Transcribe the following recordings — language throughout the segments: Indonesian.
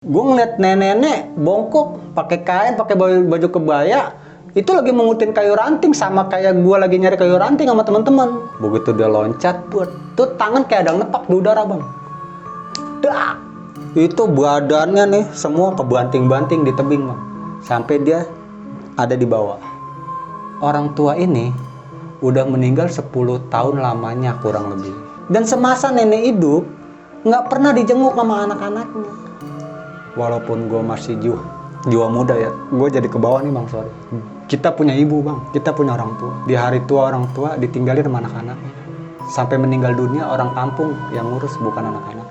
Gue ngeliat nenek-nenek bongkok pakai kain, pakai baju kebaya, itu lagi mengutin kayu ranting sama kayak gue lagi nyari kayu ranting sama teman-teman. Begitu dia loncat, buat tuh tangan kayak ada nepak di udara bang. Dak, itu badannya nih semua kebanting-banting di tebing bang, sampai dia ada di bawah. Orang tua ini udah meninggal 10 tahun lamanya kurang lebih. Dan semasa nenek hidup nggak pernah dijenguk sama anak-anaknya. Walaupun gue masih jiwa muda ya, gue jadi ke bawah nih bang, sorry. Kita punya ibu bang, kita punya orang tua. Di hari tua orang tua ditinggalin sama anak-anaknya. Sampai meninggal dunia orang kampung yang ngurus, bukan anak-anak.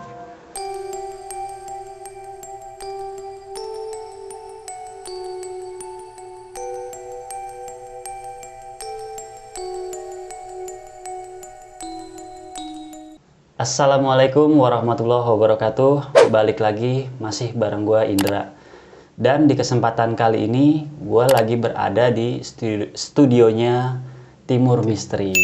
Assalamualaikum warahmatullahi wabarakatuh. Balik lagi masih bareng gua Indra. Dan di kesempatan kali ini gua lagi berada di studionya Timur Misteri.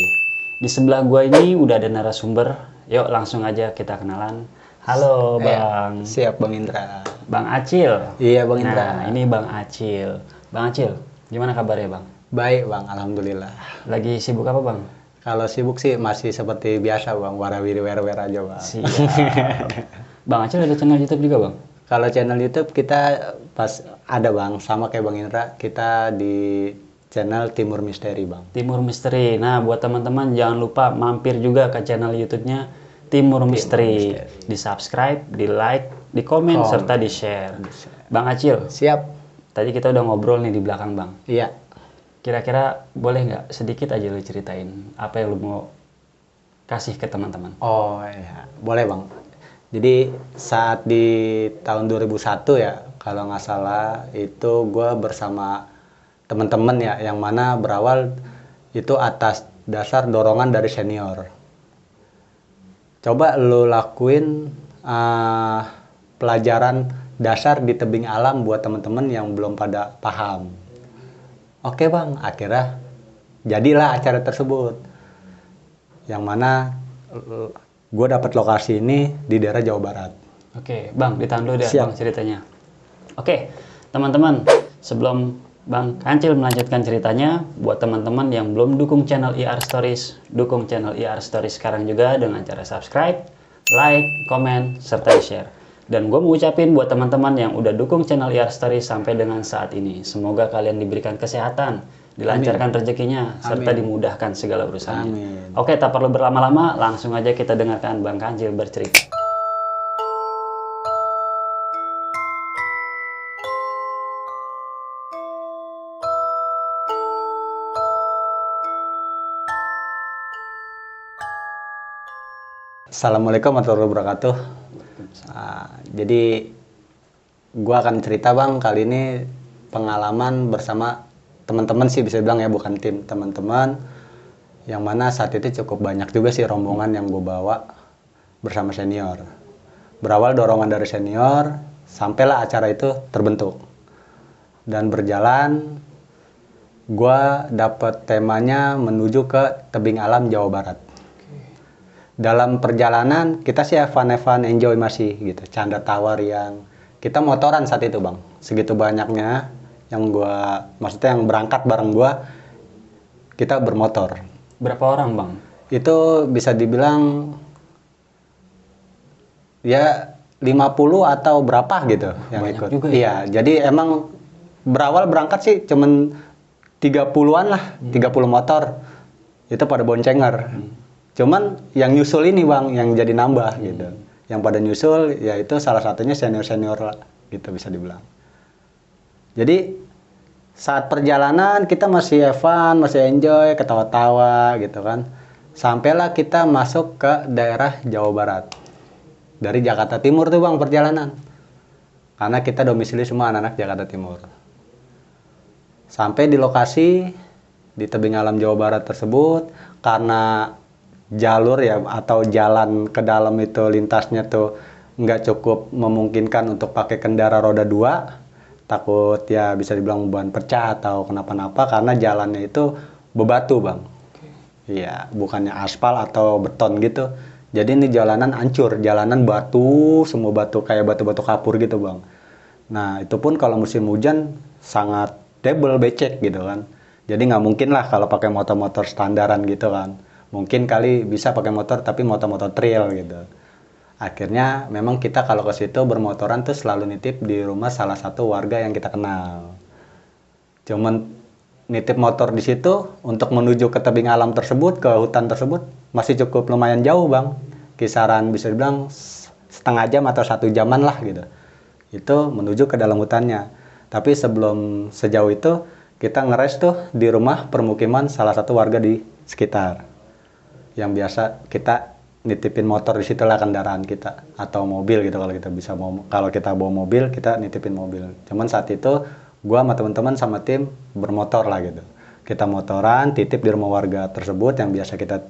Di sebelah gua ini udah ada narasumber. Yuk langsung aja kita kenalan. Halo Bang. Siap Bang Indra. Bang Acil. Iya Bang Indra. Nah, ini Bang Acil. Bang Acil, gimana kabarnya Bang? Baik Bang, alhamdulillah. Lagi sibuk apa Bang? Kalau sibuk sih masih seperti biasa Bang, warawiri wer aja Bang. Siap. Bang Acil ada channel YouTube juga Bang? Kalau channel YouTube kita pas ada Bang, sama kayak Bang Indra, kita di channel Timur Misteri Bang. Timur Misteri. Nah, buat teman-teman jangan lupa mampir juga ke channel YouTube-nya Timur Misteri. Di-subscribe, di-like, di-komen, serta di-share. Bang Acil. Siap. Tadi kita udah ngobrol nih di belakang Bang. Iya. Kira-kira boleh nggak sedikit aja lu ceritain apa yang lu mau kasih ke teman-teman? Oh iya, boleh Bang. Jadi saat di tahun 2001 ya, kalau nggak salah, itu gue bersama teman-teman ya, yang mana berawal itu atas dasar dorongan dari senior. Coba lu lakuin pelajaran dasar di tebing alam buat teman-teman yang belum pada paham. Oke Bang, akhirnya jadilah acara tersebut. Yang mana gue dapat lokasi ini di daerah Jawa Barat. Oke, Bang, ditahan dulu deh Siap. Bang ceritanya. Oke, teman-teman, sebelum Bang Kancil melanjutkan ceritanya, buat teman-teman yang belum dukung channel IR Stories, dukung channel IR Stories sekarang juga dengan cara subscribe, like, komen, serta share. Dan gue mau ucapin buat teman-teman yang udah dukung channel IR Stories sampai dengan saat ini, semoga kalian diberikan kesehatan, dilancarkan rezekinya, serta dimudahkan segala urusannya. Amin. Oke, tak perlu berlama-lama, langsung aja kita dengarkan Bang Kancil bercerita. Assalamualaikum warahmatullahi wabarakatuh. Jadi gue akan cerita Bang, kali ini pengalaman bersama teman-teman sih bisa bilang ya, bukan tim, teman-teman. Yang mana saat itu cukup banyak juga sih rombongan yang gue bawa bersama senior. Berawal dorongan dari senior, sampailah acara itu terbentuk. Dan berjalan, gue dapet temanya menuju ke tebing alam Jawa Barat. Dalam perjalanan kita sih fun enjoy masih gitu, canda tawa riang. Kita motoran saat itu Bang, segitu banyaknya yang maksudnya yang berangkat bareng gua, kita bermotor. Berapa orang Bang? Itu bisa dibilang ya 50 atau berapa gitu yang Banyak ikut. juga ya? Iya, jadi emang berawal berangkat sih cuman 30-an lah, 30 motor. Itu pada boncenger. Cuman yang nyusul ini Bang, yang jadi nambah gitu. Yang pada nyusul, yaitu salah satunya senior-senior lah, gitu bisa dibilang. Jadi saat perjalanan kita masih fun, masih enjoy, ketawa-tawa gitu kan. Sampailah kita masuk ke daerah Jawa Barat. Dari Jakarta Timur tuh Bang perjalanan. Karena kita domisili semua anak-anak Jakarta Timur. Sampai di lokasi, di tebing alam Jawa Barat tersebut, karena jalur ya atau jalan ke dalam itu lintasnya tuh nggak cukup memungkinkan untuk pakai kendaraan roda 2, takut ya bisa dibilang ban pecah atau kenapa-napa karena jalannya itu bebatu Bang. Iya, bukannya aspal atau beton gitu. Jadi ini jalanan hancur, jalanan batu, semua batu kayak batu-batu kapur gitu Bang. Nah, itu pun kalau musim hujan sangat tebel, becek gitu kan. Jadi nggak mungkin lah kalau pakai motor-motor standaran gitu kan. Mungkin kali bisa pakai motor tapi motor-motor trail gitu. Akhirnya memang kita kalau ke situ bermotoran tuh selalu nitip di rumah salah satu warga yang kita kenal. Cuman nitip motor di situ untuk menuju ke tebing alam tersebut, ke hutan tersebut masih cukup lumayan jauh bang. Kisaran bisa dibilang setengah jam atau 1 jaman lah gitu. Itu menuju ke dalam hutannya. Tapi sebelum sejauh itu kita ngeres tuh di rumah permukiman salah satu warga di sekitar. Yang biasa kita nitipin motor di situlah kendaraan kita atau mobil gitu kalau kita bisa kalau kita bawa mobil kita nitipin mobil. Cuman saat itu gua sama teman-teman sama tim bermotor lah gitu. Kita motoran titip di rumah warga tersebut yang biasa kita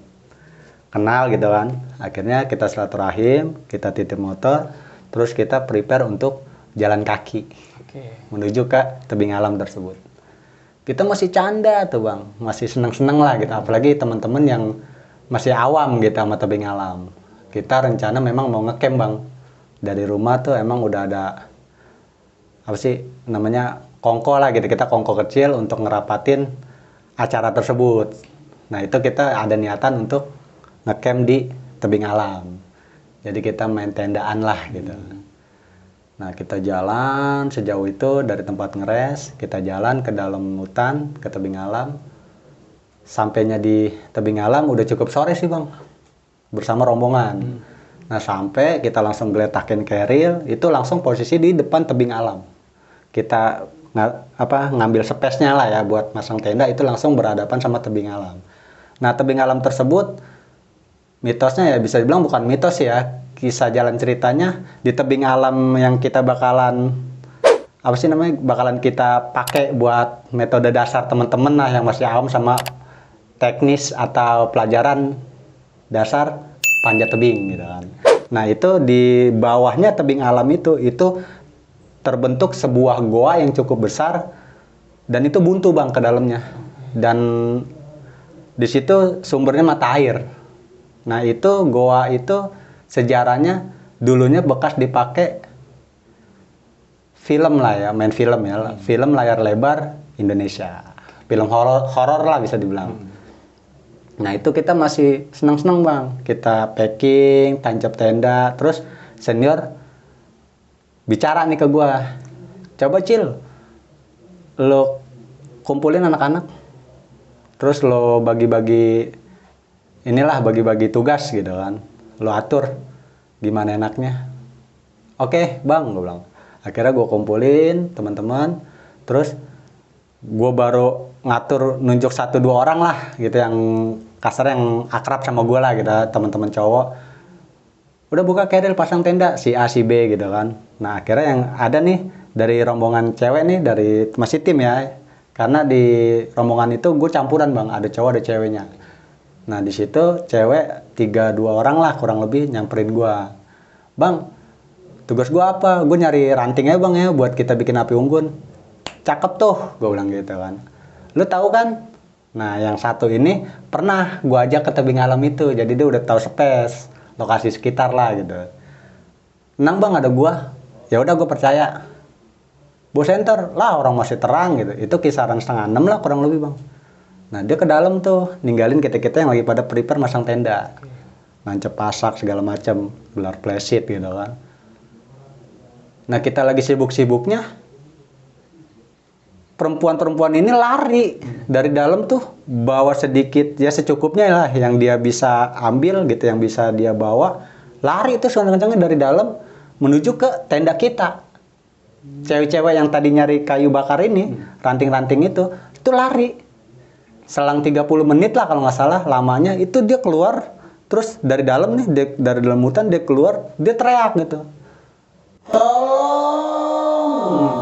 kenal gitu kan. Akhirnya kita silaturahim, kita titip motor, terus kita prepare untuk jalan kaki menuju ke tebing alam tersebut. Kita masih canda tuh bang, masih seneng-seneng lah gitu. Apalagi teman-teman yang masih awam gitu sama tebing alam. Kita rencana memang mau ngecamp bang. Dari rumah tuh emang udah ada apa sih namanya kongko lah gitu. Kita kongko kecil untuk ngerapatin acara tersebut. Nah itu kita ada niatan untuk ngecamp di tebing alam. Jadi kita main tendaan lah gitu. Nah kita jalan sejauh itu dari tempat ngeres, kita jalan ke dalam hutan, ke tebing alam. Sampainya di tebing alam udah cukup sore sih bang, bersama rombongan. Nah sampai kita langsung geletakin keril, itu langsung posisi di depan tebing alam. Kita ngambil space-nya lah ya buat masang tenda, itu langsung berhadapan sama tebing alam. Nah tebing alam tersebut, mitosnya ya bisa dibilang bukan mitos ya, kisah jalan ceritanya di tebing alam yang kita bakalan bakalan kita pakai buat metode dasar teman-teman lah yang masih awam sama teknis atau pelajaran dasar panjat tebing gitu kan. Nah itu di bawahnya tebing alam itu terbentuk sebuah goa yang cukup besar dan itu buntu bang ke dalamnya, dan di situ sumbernya mata air. Nah itu goa itu sejarahnya dulunya bekas dipakai film lah ya, main film ya, film layar lebar Indonesia, film horor lah bisa dibilang. Nah itu kita masih senang-senang bang, kita packing, tancap tenda, terus senior bicara nih ke gua, coba Cil, lo kumpulin anak-anak, terus lo bagi-bagi bagi-bagi tugas gitu kan. Lo atur gimana enaknya. Oke bang, gue bilang. Akhirnya gue kumpulin teman-teman, terus gue baru ngatur nunjuk 1-2 orang lah gitu yang kasar, yang akrab sama gue lah gitu, teman-teman cowok. Udah buka keril, pasang tenda, si A si B gitu kan. Nah akhirnya yang ada nih dari rombongan cewek nih, dari masih tim ya, karena di rombongan itu gue campuran bang, ada cowok ada ceweknya. Nah di situ cewek 3-2 orang lah kurang lebih nyamperin gua. Bang, tugas gua apa? Gue nyari rantingnya bang ya buat kita bikin api unggun. Cakep tuh, gue bilang gitu kan. Lu tahu kan? Nah yang satu ini pernah gua ajak ke tebing alam itu, jadi dia udah tahu space, lokasi sekitar lah gitu. Tenang bang, ada gua. Ya udah gue percaya. Bawa senter lah, orang masih terang gitu. Itu kisaran 5:30 lah kurang lebih bang. Nah dia ke dalam tuh ninggalin kita-kita yang lagi pada prepare masang tenda, nancep pasak segala macam, gelar plesit gitu kan. Nah kita lagi sibuk-sibuknya, perempuan-perempuan ini lari dari dalam tuh, bawa sedikit ya secukupnya lah yang dia bisa ambil gitu, yang bisa dia bawa, lari itu kencang-kencangnya dari dalam menuju ke tenda kita. Cewek-cewek yang tadi nyari kayu bakar ini, ranting-ranting itu lari. Selang 30 menit lah kalau nggak salah lamanya, itu dia keluar, terus dari dalam nih, dari dalam hutan dia keluar, dia teriak gitu, tolong.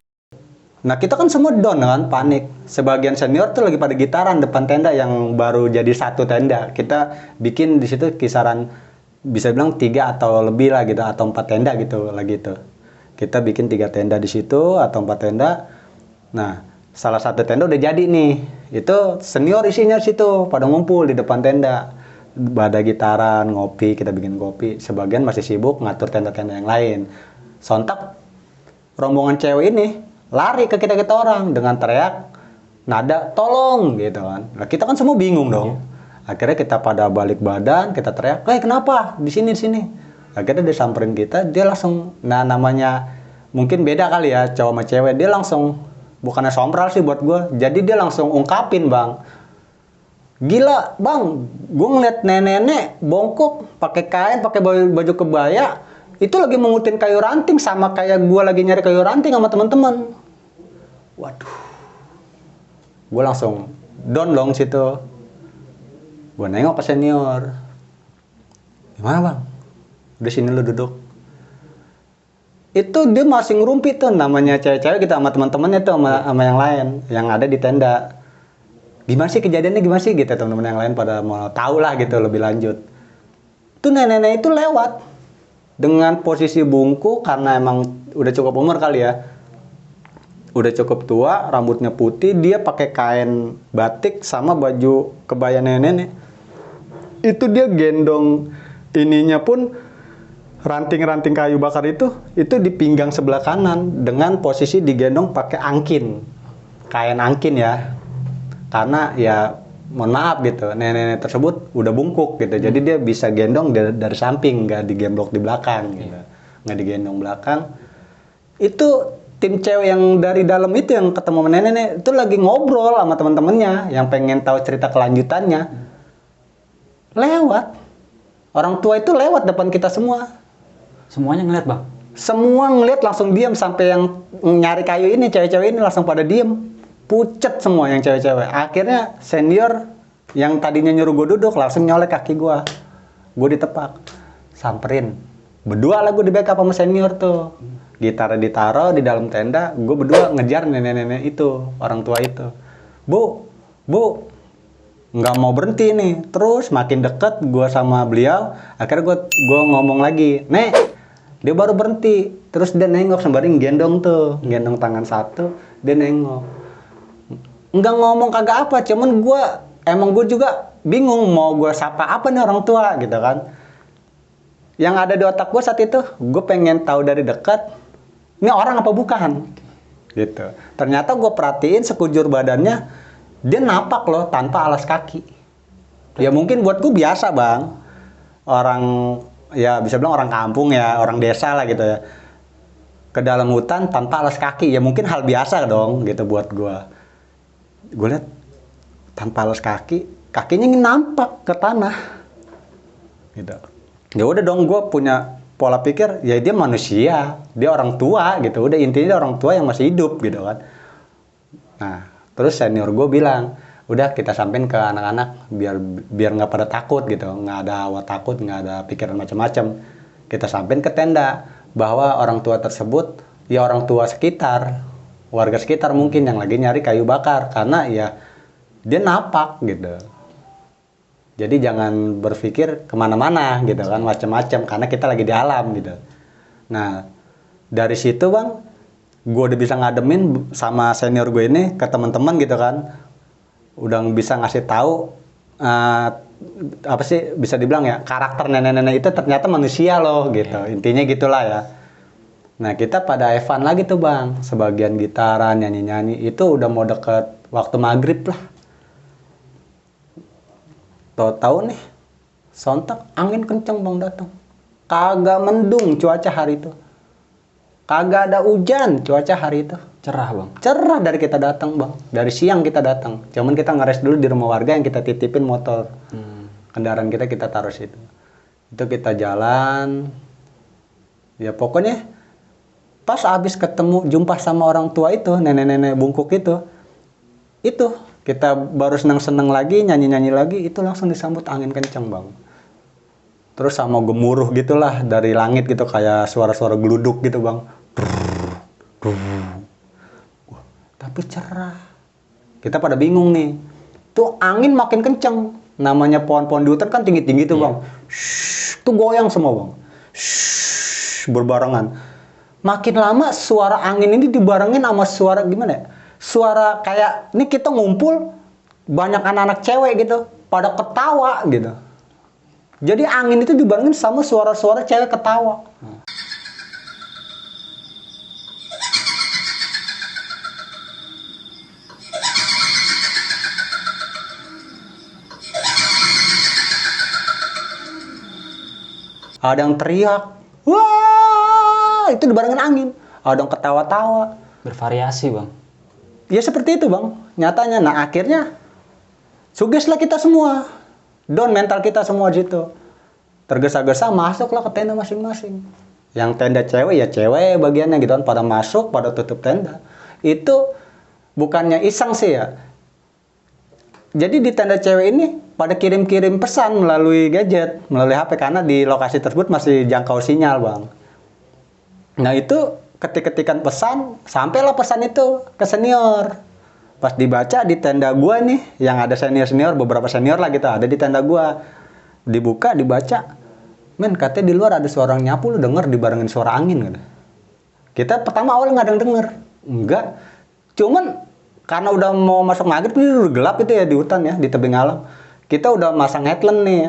Nah kita kan semua down kan, panik. Sebagian senior tuh lagi pada gitaran depan tenda yang baru jadi 1 tenda. Kita bikin di situ kisaran bisa bilang 3 atau lebih lah gitu, atau 4 tenda gitu lagi tuh. Kita bikin 3 tenda di situ atau 4 tenda. Nah salah satu tenda udah jadi nih, itu senior isinya situ pada ngumpul di depan tenda, pada gitaran, ngopi, kita bikin kopi. Sebagian masih sibuk ngatur tenda-tenda yang lain. Sontak rombongan cewek ini lari ke kita orang dengan teriak nada tolong gitu kan. Nah, kita kan semua bingung dong. Akhirnya kita pada balik badan, kita teriak, kenapa? Di sini, di sini. Akhirnya dia samperin kita, dia langsung, nah namanya mungkin beda kali ya, cowok sama cewek, dia langsung, bukannya sompral sih buat gue, jadi dia langsung ungkapin bang, gila bang, gue ngeliat nenek-nenek bongkok, pakai kain, pakai baju kebaya, itu lagi mengutin kayu ranting, sama kayak gue lagi nyari kayu ranting sama teman-teman. Waduh, gue langsung down dong situ, gue nengok ke senior, gimana bang? Udah sini lu duduk. Itu dia masih ngerumpi tuh, namanya cewek-cewek gitu sama teman-temannya tuh sama yang lain yang ada di tenda. Gimana sih kejadiannya, gimana sih gitu, teman-teman yang lain pada mau tahu lah gitu lebih lanjut. Tuh nenek-nenek itu lewat dengan posisi bungkuk karena emang udah cukup umur kali ya. Udah cukup tua, rambutnya putih, dia pakai kain batik sama baju kebaya nenek-nenek. Itu dia gendong ininya pun ranting-ranting kayu bakar itu di pinggang sebelah kanan dengan posisi digendong pakai angkin, kain angkin ya, karena ya mohon maaf gitu, nenek-nenek tersebut udah bungkuk gitu, jadi dia bisa gendong dari samping, nggak digemblok di belakang gitu, nggak digendong belakang. Itu tim cewek yang dari dalam itu yang ketemu nenek-nenek itu lagi ngobrol sama teman-temannya yang pengen tahu cerita kelanjutannya, lewat orang tua itu lewat depan kita semua. Semuanya ngeliat bang? Semua ngeliat langsung diam, sampai yang nyari kayu ini, cewek-cewek ini langsung pada diem. Pucet semua yang cewek-cewek. Akhirnya senior yang tadinya nyuruh gue duduk langsung nyolek kaki gue. Gue ditepak. Samperin. Berdua lah gue di backup sama senior tuh. Gitar ditaruh di dalam tenda, gue berdua ngejar nenek-nenek itu, orang tua itu. Bu, nggak mau berhenti nih. Terus makin deket gue sama beliau, akhirnya gue ngomong lagi, Nek, dia baru berhenti, terus dia nengok sembari gendong tuh, gendong tangan satu, dia nengok. Nggak ngomong kagak apa, cuman gue juga bingung mau gue sapa apa nih orang tua gitu kan. Yang ada di otak gue saat itu, gue pengen tahu dari dekat, ini orang apa bukan, gitu. Ternyata gue perhatiin sekujur badannya, dia napak loh tanpa alas kaki. Ya mungkin buat gue biasa bang, orang ya bisa bilang orang kampung ya, orang desa lah gitu ya, ke dalam hutan tanpa alas kaki, ya mungkin hal biasa dong gitu buat gue lihat tanpa alas kaki, kakinya nampak ke tanah gitu. Ya udah dong, gue punya pola pikir ya dia manusia, dia orang tua gitu, udah intinya dia orang tua yang masih hidup gitu kan. Nah terus senior gue bilang, udah kita sampein ke anak-anak biar nggak pada takut gitu, nggak ada awal takut, nggak ada pikiran macam-macam. Kita sampein ke tenda bahwa orang tua tersebut ya orang tua sekitar, warga sekitar mungkin yang lagi nyari kayu bakar karena ya dia napak gitu. Jadi jangan berpikir kemana-mana gitu kan, macam-macam karena kita lagi di alam gitu. Nah dari situ bang, gue udah bisa ngademin sama senior gue ini ke teman-teman gitu kan. Udah bisa ngasih tahu apa sih bisa dibilang ya, karakter nenek-nenek itu ternyata manusia loh gitu. Intinya gitulah ya. Nah kita pada Evan lagi tuh bang, sebagian gitaran, nyanyi-nyanyi, itu udah mau deket waktu maghrib lah. Tahu-tahu nih sontak angin kenceng bang datang, kagak mendung cuaca hari itu, kagak ada hujan cuaca hari itu. Cerah bang? Cerah dari kita datang bang, dari siang kita datang. Cuman kita ngeres dulu di rumah warga yang kita titipin motor. Kendaraan kita taruh situ. Itu kita jalan. Ya pokoknya pas abis ketemu jumpa sama orang tua itu, nenek-nenek bungkuk itu kita baru seneng-seneng lagi, nyanyi-nyanyi lagi, itu langsung disambut angin kenceng bang. Terus sama gemuruh gitulah dari langit gitu, kayak suara-suara geluduk gitu bang. Tapi cerah. Kita pada bingung nih. Tuh angin makin kenceng. Namanya pohon-pohon di hutan kan tinggi-tinggi tuh bang. Tuh goyang semua bang. Berbarengan. Makin lama suara angin ini dibarengin sama suara gimana ya? Suara kayak, ini kita ngumpul, banyak anak-anak cewek gitu. Pada ketawa gitu. Jadi angin itu dibarengin sama suara-suara cewek ketawa. ada yang teriak, wah, itu dibarengin angin, ada yang ketawa-tawa. Bervariasi, Bang. Ya seperti itu bang, nyatanya. Nah akhirnya suges lah kita semua, down mental kita semua di situ. Tergesa-gesa masuklah ke tenda masing-masing. Yang tenda cewek ya cewek bagiannya gitu kan, pada masuk, pada tutup tenda. Itu bukannya iseng sih ya. Jadi di tenda cewek ini pada kirim-kirim pesan melalui gadget, melalui HP, karena di lokasi tersebut masih jangkau sinyal bang. Nah itu ketik-ketikan pesan, sampailah pesan itu ke senior. Pas dibaca di tenda gua nih, yang ada senior-senior, beberapa senior lah gitu, ada di tenda gua. Dibuka, dibaca, men katanya di luar ada suara orang nyapu, lu denger dibarengin suara angin gitu. Kita pertama awal nggak ada yang denger, enggak. Cuman karena udah mau masuk maghrib, ini udah gelap itu ya di hutan ya, di tebing alam. Kita udah masang headlamp nih,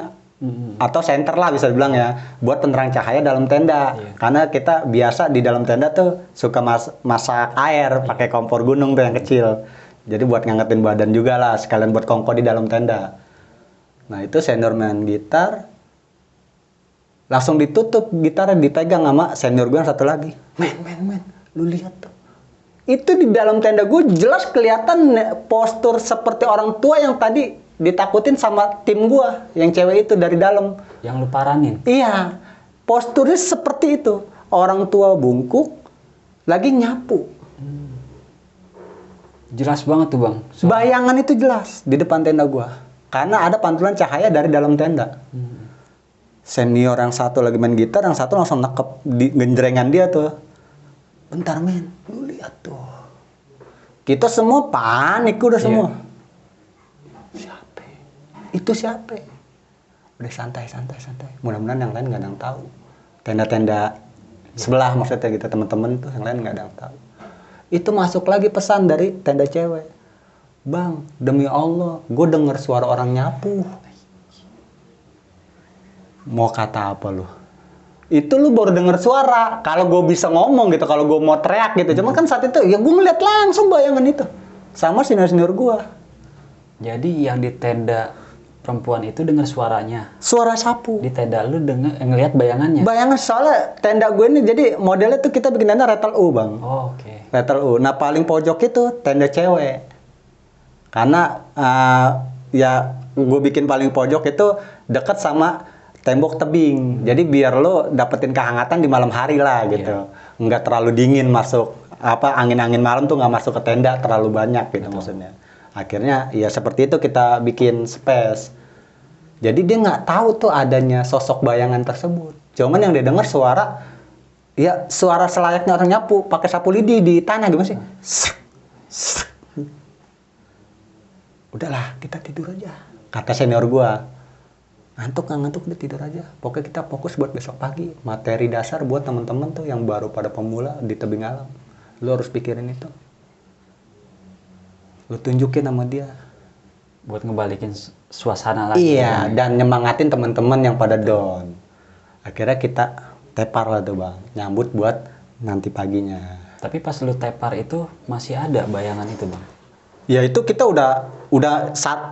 atau senter lah bisa dibilang ya, buat penerang cahaya dalam tenda. Karena kita biasa di dalam tenda tuh suka masak air pakai kompor gunung tuh yang kecil. Jadi buat ngangetin badan juga lah, sekalian buat kongko di dalam tenda. Nah itu senior main gitar, langsung ditutup gitarnya, dipegang sama senior gue yang satu lagi. Men, lu lihat tuh. Itu di dalam tenda gue jelas kelihatan postur seperti orang tua yang tadi ditakutin sama tim gue yang cewek itu dari dalam. Yang lu paranin? Iya, posturnya seperti itu. Orang tua bungkuk, lagi nyapu. Jelas banget tuh bang. Bayangan itu jelas di depan tenda gue. Karena ada pantulan cahaya dari dalam tenda. Senior yang satu lagi main gitar, yang satu langsung nekep di genjrengan dia tuh. Bentar men, lu lihat tuh. Kita semua panik udah semua. Itu siapa? Udah santai. Mudah-mudahan yang lain nggak ada yang tahu. Tenda-tenda sebelah maksudnya gitu, teman-teman tuh yang lain nggak ada yang tahu. Itu masuk lagi pesan dari tenda cewek. Bang, demi Allah, gue denger suara orang nyapu. Mau kata apa lu? Itu lu baru denger suara. Kalau gue bisa ngomong gitu, kalau gue mau teriak gitu. Cuma kan saat itu ya gue ngeliat langsung bayangan itu. Sama senior-senior gue. Jadi yang di tenda perempuan itu dengar suaranya. Suara sapu. Di tenda lu dengar ngelihat bayangannya. Bayangan soalnya tenda gue ini jadi modelnya tuh kita bikin tenda retel U bang. Oh, oke. Retel U. Nah paling pojok itu tenda cewek. Karena ya gue bikin paling pojok itu dekat sama tembok tebing. Jadi biar lo dapetin kehangatan di malam hari lah gitu. Nggak terlalu dingin masuk. Angin-angin malam tuh nggak masuk ke tenda terlalu banyak gitu maksudnya. Akhirnya ya seperti itu kita bikin space. Jadi dia nggak tahu tuh adanya sosok bayangan tersebut. Cuman yang dia dengar suara, ya suara selayaknya orang nyapu pakai sapu lidi di tanah gimana sih? Udahlah kita tidur aja. Kata senior gua, ngantuk nggak ngantuk udah tidur aja. Pokoknya kita fokus buat besok pagi. Materi dasar buat teman-teman tuh yang baru pada pemula di tebing alam. Lu harus pikirin itu. Lu tunjukin sama dia buat ngebalikin suasana lagi. Iya, dan nyemangatin teman-teman yang pada down. Akhirnya kita tepar lah tuh bang, nyambut buat nanti paginya. Tapi pas lu tepar itu masih ada bayangan itu bang? Ya itu kita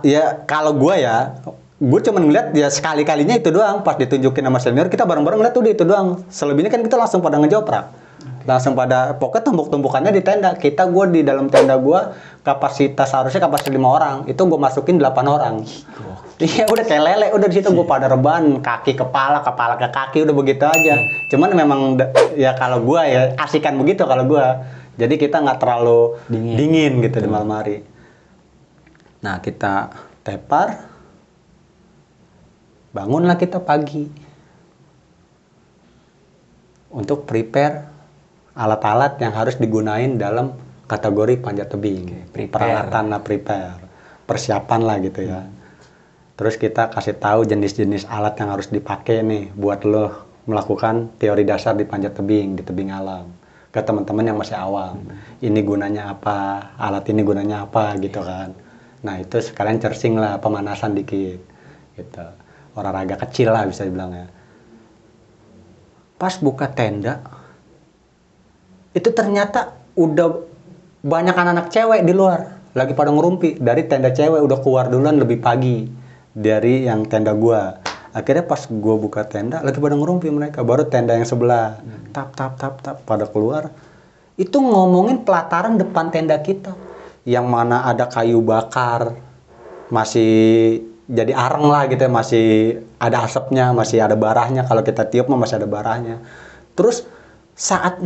ya kalau gue cuma ngeliat ya sekali-kalinya itu doang. Pas ditunjukin sama senior kita bareng-bareng ngeliat tuh itu doang. Selebihnya kan kita langsung pada ngejoprak. Langsung pada pokoknya tumpuk-tumpukannya di tenda. Gue di dalam tenda gue harusnya kapasitas 5 orang. Itu gue masukin 8 orang. Iya udah kayak lele, udah di situ gue pada rebahan, kaki kepala ke kaki udah begitu aja. Cuman memang ya kalau gue ya asikan begitu kalau gue. Jadi kita nggak terlalu dingin gitu di malam hari. Nah kita tepar, bangunlah kita pagi untuk prepare alat-alat yang harus digunain dalam kategori panjat tebing. Peralatan lah, persiapan lah gitu ya. Terus kita kasih tahu jenis-jenis alat yang harus dipakai nih buat lo melakukan teori dasar di panjat tebing, di tebing alam. Ke teman-teman yang masih awam. Ini gunanya apa, alat ini gunanya apa gitu kan. Nah itu sekalian cersing lah, pemanasan dikit. Gitu. Olahraga kecil lah bisa dibilang ya. Pas buka tenda, itu ternyata udah banyak anak-anak cewek di luar lagi pada ngerumpi. Dari tenda cewek udah keluar duluan lebih pagi dari yang tenda gua. Akhirnya pas gue buka tenda, lagi pada ngerumpi mereka. Baru tenda yang sebelah, tap, pada keluar. Itu ngomongin pelataran depan tenda kita. Yang mana ada kayu bakar, masih jadi areng lah gitu ya, masih ada asapnya, masih ada barahnya. Kalau kita tiup mah masih ada barahnya. Terus saat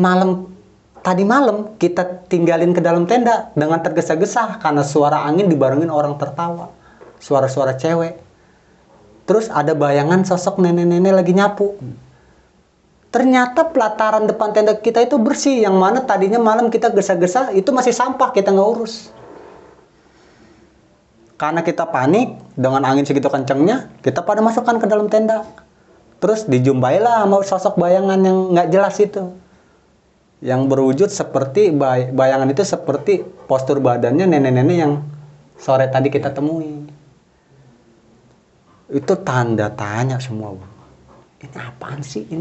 tadi malam kita tinggalin ke dalam tenda dengan tergesa-gesa karena suara angin dibarengin orang tertawa. Suara-suara cewek. Terus ada bayangan sosok nenek-nenek lagi nyapu. Ternyata pelataran depan tenda kita itu bersih. Yang mana tadinya malam kita gesa-gesa, itu masih sampah, kita nggak urus. Karena kita panik, dengan angin segitu kencengnya, kita pada masukkan ke dalam tenda. Terus dijumpailah sama sosok bayangan yang nggak jelas itu. Yang berwujud seperti, bayangan itu seperti postur badannya nenek-nenek yang sore tadi kita temui. Itu tanda tanya semua, Bang. Ini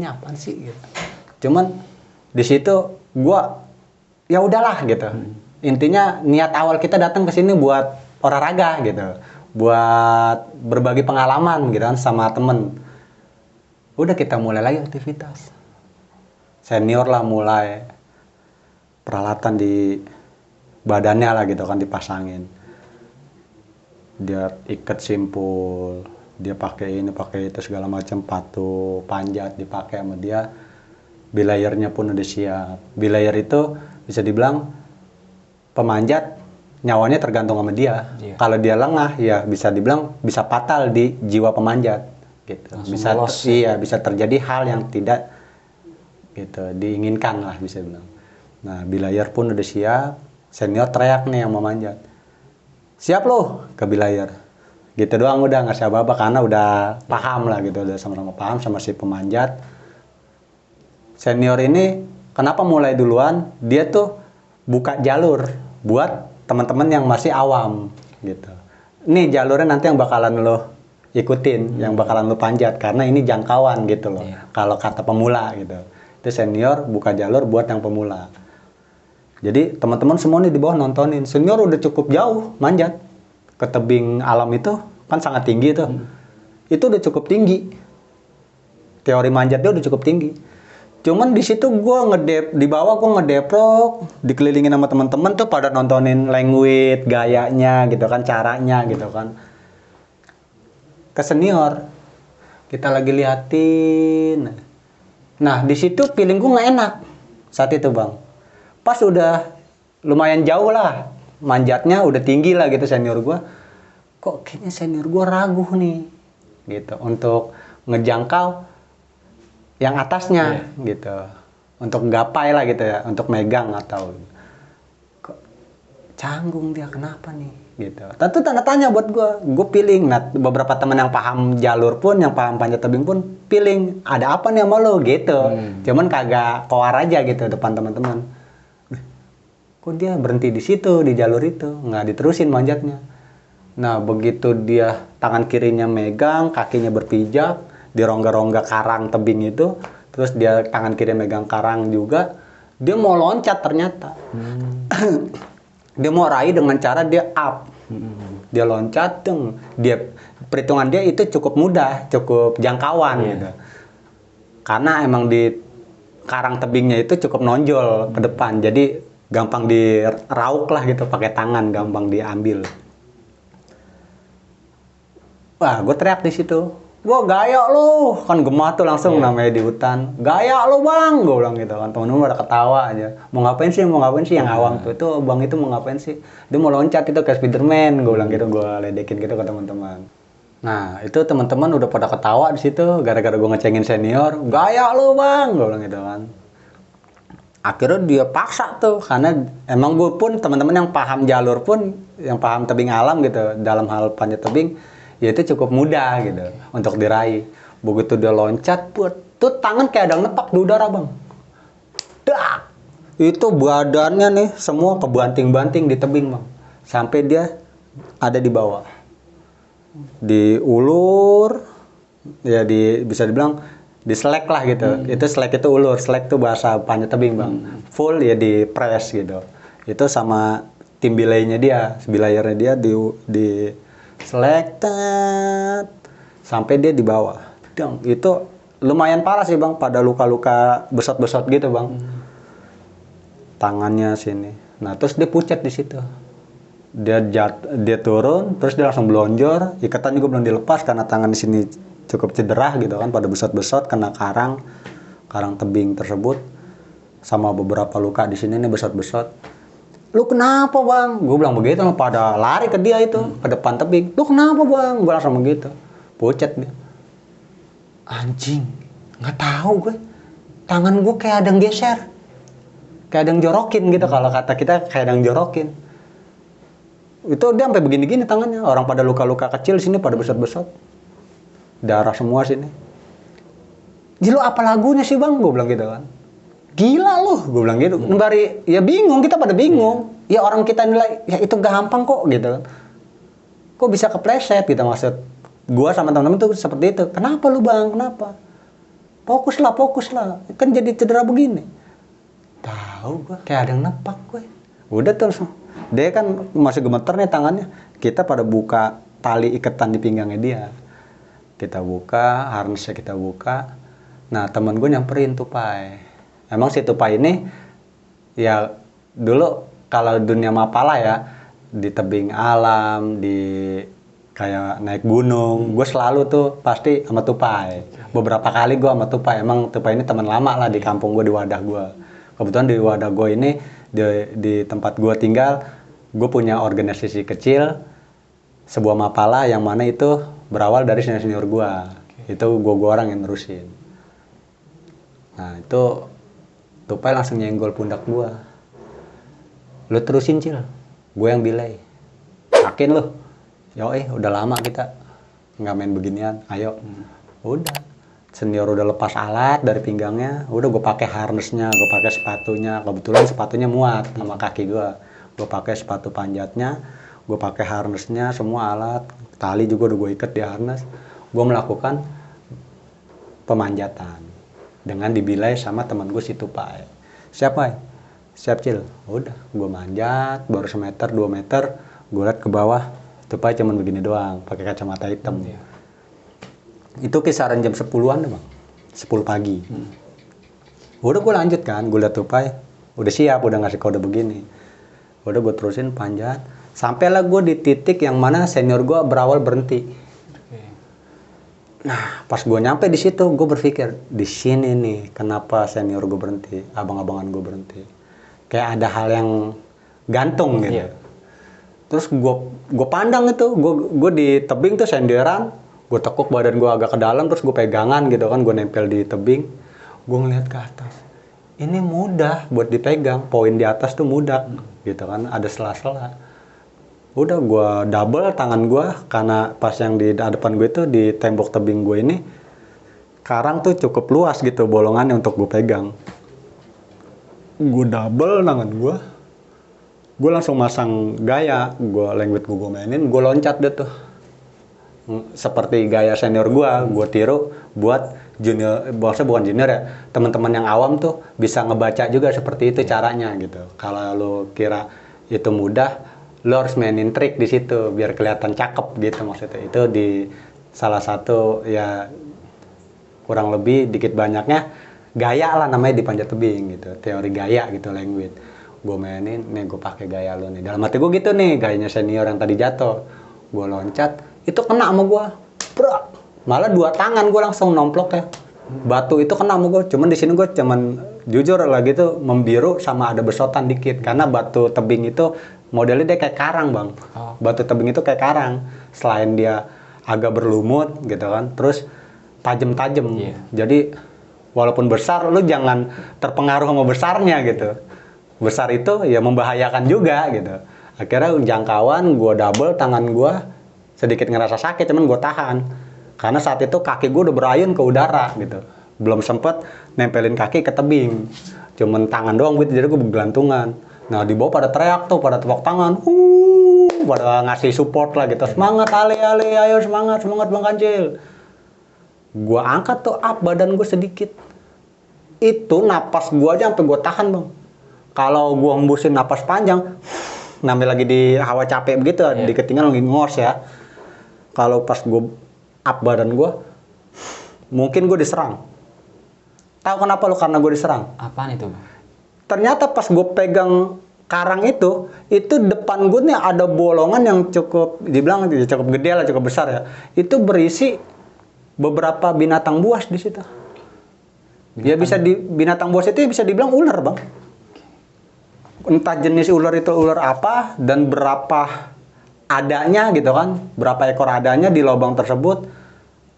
apaan sih gitu. Cuman di situ gua ya udahlah gitu. Intinya niat awal kita datang ke sini buat olahraga gitu. Buat berbagi pengalaman gitu kan sama temen. Udah kita mulai lagi aktivitas. Senior lah mulai peralatan di badannya lah gitu kan dipasangin. Dia ikat simpul, dia pakai itu segala macam, patu panjat dipakai sama dia. Belayarnya pun udah siap. Belayer itu bisa dibilang pemanjat nyawanya tergantung sama dia. Kalau dia lengah ya bisa dibilang bisa fatal di jiwa pemanjat gitu. Bisa terjadi hal yang tidak gitu diinginkan lah bisa bilang. Nah, belayer pun udah siap. Senior teriak nih yang mau manjat. Siap loh ke belayer. Gitu doang udah nggak siapa apa karena udah paham lah gitu, udah sama-sama paham sama si pemanjat. Senior ini kenapa mulai duluan? Dia tuh buka jalur buat teman-teman yang masih awam gitu. Ini jalurnya nanti yang bakalan lo ikutin, yang bakalan lo panjat karena ini jangkauan gitu loh. Kalau kata pemula gitu. Itu senior buka jalur buat yang pemula. Jadi teman-teman semua nih di bawah nontonin. Senior udah cukup jauh manjat ke tebing alam itu kan sangat tinggi tuh. Itu udah cukup tinggi. Teori manjatnya udah cukup tinggi. Cuman di situ di bawah gue ngedeprok, dikelilingin sama teman-teman tuh pada nontonin language, gayanya gitu kan, caranya gitu kan. Ke senior kita lagi liatin. Nah, di situ feeling gue nggak enak saat itu, Bang. Pas udah lumayan jauh lah, manjatnya udah tinggi lah gitu senior gue. Kok kayaknya senior gue ragu nih, gitu, untuk ngejangkau yang atasnya, gitu, untuk gapai lah gitu ya, untuk megang atau kok canggung dia kenapa nih, gitu. Tentu tanda tanya buat gue feeling. Nah, beberapa teman yang paham jalur pun, yang paham panjat tebing pun feeling, ada apa nih sama lo, gitu. Cuman kagak koar aja gitu depan teman-teman. Kok dia berhenti di situ, di jalur itu, nggak diterusin manjatnya. Nah, begitu dia tangan kirinya megang, kakinya berpijak di rongga-rongga karang tebing itu, terus dia tangan kiri megang karang juga, dia mau loncat ternyata. Dia mau raih dengan cara dia up. Dia loncat, perhitungan dia itu cukup mudah, cukup jangkauan gitu. Karena emang di karang tebingnya itu cukup nonjol ke depan, jadi gampang dirauk lah gitu, pakai tangan gampang diambil. Wah, gue teriak di situ. Gue gaya lo, kan gemah tuh langsung namanya di hutan. Gaya lo bang, gue bilang gitu kan. Temen-temen pada ketawa aja. Mau ngapain sih yang awam tuh? Itu bang itu mau ngapain sih? Dia mau loncat itu kayak Spiderman, gue bilang gitu. Gue ledekin gitu ke teman-teman. Nah, itu teman-teman udah pada ketawa di situ gara-gara gue ngecengin senior. Gaya lo bang, gue bilang gitu kan. Akhirnya dia paksa tuh, karena emang gue pun teman-teman yang paham jalur pun, yang paham tebing alam gitu, dalam hal panjat tebing, ya itu cukup mudah gitu untuk diraih. Begitu dia loncat, tuh tangan kayak ada nepak di udara bang. Dak! Itu badannya nih semua kebanting-banting di tebing bang, sampai dia ada di bawah, diulur, ya bisa dibilang diselek lah gitu. Itu selek itu ulur, selek tuh bahasa panjat tebing bang. Full ya di press gitu. Itu sama tim belaynya dia, belayernya dia di selek sampai dia di bawah. Dang, itu lumayan parah sih bang, pada luka-luka besot-besot gitu bang. Tangannya sini. Nah terus dia pucat di situ. Dia turun, terus dia langsung belonjor. Ikatan juga belum dilepas karena tangan di sini cukup cedera gitu kan, pada besot-besot kena karang tebing tersebut, sama beberapa luka di sini nih besot-besot. Lu kenapa bang? Gue bilang begitu, pada lari ke dia itu ke depan tebing. Lu kenapa bang? Gue langsung begitu. Pucat dia. Anjing, nggak tahu gue. Tangan gue kayak ada yang geser, kayak ada yang jorokin gitu. Kalau kata kita kayak ada yang jorokin. Itu dia sampai begini-gini tangannya. Orang pada luka-luka kecil sini pada besot-besot, darah semua sini. Jadi lu apa lagunya sih bang? Gue bilang gitu kan. Gila lu, gue bilang gitu. Nembari, ya bingung, kita pada bingung. Ya orang kita nilai, ya itu gampang kok gitu kan. Kok bisa kepleset gitu maksud. Gua sama teman-teman tuh seperti itu. Kenapa lu bang? Kenapa? Fokus lah. Kan jadi cedera begini. Tahu gua, kayak ada yang nepak gue. Udah terus. Dia kan masih gemeter nih tangannya. Kita pada buka tali ikatan di pinggangnya dia. Kita buka, harnessnya kita buka. Nah temen gue nyamperin Tupai. Emang si Tupai ini ya dulu kalau dunia Mapala ya, di tebing alam, di kayak naik gunung, gue selalu tuh pasti sama Tupai. Beberapa kali gue sama Tupai. Emang Tupai ini teman lama lah di kampung gue, di wadah gue. Kebetulan di wadah gue ini, di tempat gue tinggal, gue punya organisasi kecil, sebuah Mapala yang mana itu berawal dari senior-senior gue. Itu gue orang yang nerusin. Nah itu Tupai langsung nyenggol pundak gue. Lu terusin Cil, gue yang bilai. Yakin lu? Yoi, udah lama kita nggak main beginian. Ayo, udah. Senior udah lepas alat dari pinggangnya. Udah gue pakai harnessnya, gue pakai sepatunya. Kebetulan sepatunya muat sama kaki gue. Gue pakai sepatu panjatnya, gue pakai harnessnya, semua alat. Tali juga udah gue ikat di harness. Gue melakukan pemanjatan dengan dibilai sama teman gue si Tupai. Siapa? Siap Cil. Udah, gue manjat baru semeter 2 meter. Gue liat ke bawah. Tupai cuman begini doang, pakai kacamata hitam. Itu kisaran jam 10-an deh bang, 10 pagi. Udah gue lanjut kan, gue liat Tupai, udah siap, udah ngasih kode begini. Udah gue terusin panjat, sampailah gue di titik yang mana senior gue berawal berhenti. Nah, pas gue nyampe di situ, gue berpikir di sini nih, kenapa senior gue berhenti, abang-abangan gue berhenti. Kayak ada hal yang gantung gitu. Terus gue pandang itu, gue di tebing tuh senderan, gue tekuk badan gue agak ke dalam, terus gue pegangan gitu kan, gue nempel di tebing, gue ngeliat ke atas. Ini mudah buat dipegang, poin di atas tuh mudah, gitu kan, ada sela-sela. Udah gue double tangan gue, karena pas yang di depan gue itu di tembok tebing gue ini, karang tuh cukup luas gitu bolongannya untuk gue pegang. Gue double tangan gue langsung masang gaya, gue language gue mainin, gue loncat deh tuh. Seperti gaya senior gue tiru buat junior, maksudnya bukan junior ya, teman-teman yang awam tuh bisa ngebaca juga seperti itu caranya gitu. Kalau lo kira itu mudah, lo harus mainin trik di situ biar kelihatan cakep gitu maksudnya. Itu di salah satu ya kurang lebih dikit banyaknya gaya lah namanya di panjat tebing gitu, teori gaya gitu language. Gue mainin, nih gue pakai gaya lo nih. Dalam hati gue gitu nih, gayanya senior yang tadi jatuh. Gue loncat, itu kena sama gue. Brak. Malah 2 tangan gue langsung nomplok ya. Batu itu kena sama gue. Cuman di sini gue cuman jujur lah gitu membiru sama ada besotan dikit. Karena batu tebing itu modelnya dia kayak karang bang. Batu tebing itu kayak karang. Selain dia agak berlumut gitu kan, terus tajem-tajem. Jadi walaupun besar, lu jangan terpengaruh sama besarnya gitu. Besar itu ya membahayakan juga gitu. Akhirnya jangkauan gue double, tangan gue sedikit ngerasa sakit, cuman gue tahan karena saat itu kaki gue udah berayun ke udara gitu, belum sempet nempelin kaki ke tebing, cuman tangan doang gitu, jadi gue bergelantungan. Nah di bawah pada teriak tuh, pada tepuk tangan, pada ngasih support lah gitu, semangat Ale, ayo semangat Bang Kancil. Gue angkat tuh up badan gue sedikit, itu napas gue aja sampai gue tahan bang. Kalau gue hembusin napas panjang, namanya lagi di hawa capek begitu, di ketinggalan lagi ngos ya. Kalau pas gue up badan gue, mungkin gue diserang. Tahu kenapa lu? Karena gue diserang. Apaan itu, Bang? Ternyata pas gue pegang karang itu depan gue nih ada bolongan yang cukup, dibilang cukup gede lah, cukup besar ya. Itu berisi beberapa binatang buas di situ. Ya binatang buas itu bisa dibilang ular, Bang. Entah jenis ular itu ular apa dan berapa adanya gitu kan, berapa ekor adanya di lubang tersebut,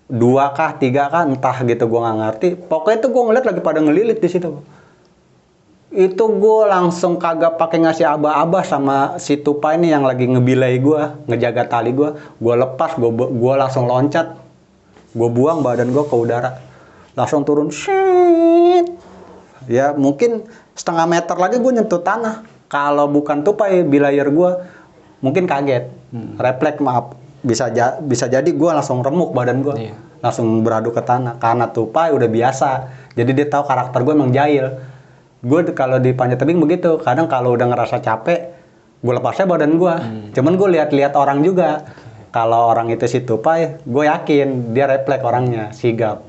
2 kah 3 kah entah gitu, gue nggak ngerti. Pokoknya itu gue ngeliat lagi pada ngelilit di situ. Itu gue langsung kagak pakai ngasih aba-aba sama si tupai ini yang lagi ngebilai gue, ngejaga tali gue lepas, gue langsung loncat, gue buang badan gue ke udara, langsung turun, shit. Ya mungkin setengah meter lagi gue nyentuh tanah. Kalau bukan tupai bilayer gue, mungkin kaget, refleks maaf. Bisa jadi gue langsung remuk badan gue, langsung beradu ke tanah. Karena tupai udah biasa, jadi dia tahu karakter gue emang jahil. Gue kalau di panjat tebing begitu, kadang kalau udah ngerasa capek, gue lepasnya badan gue. Cuman gue lihat-lihat orang juga. Kalau orang itu si tupai, gue yakin dia refleks orangnya, sigap.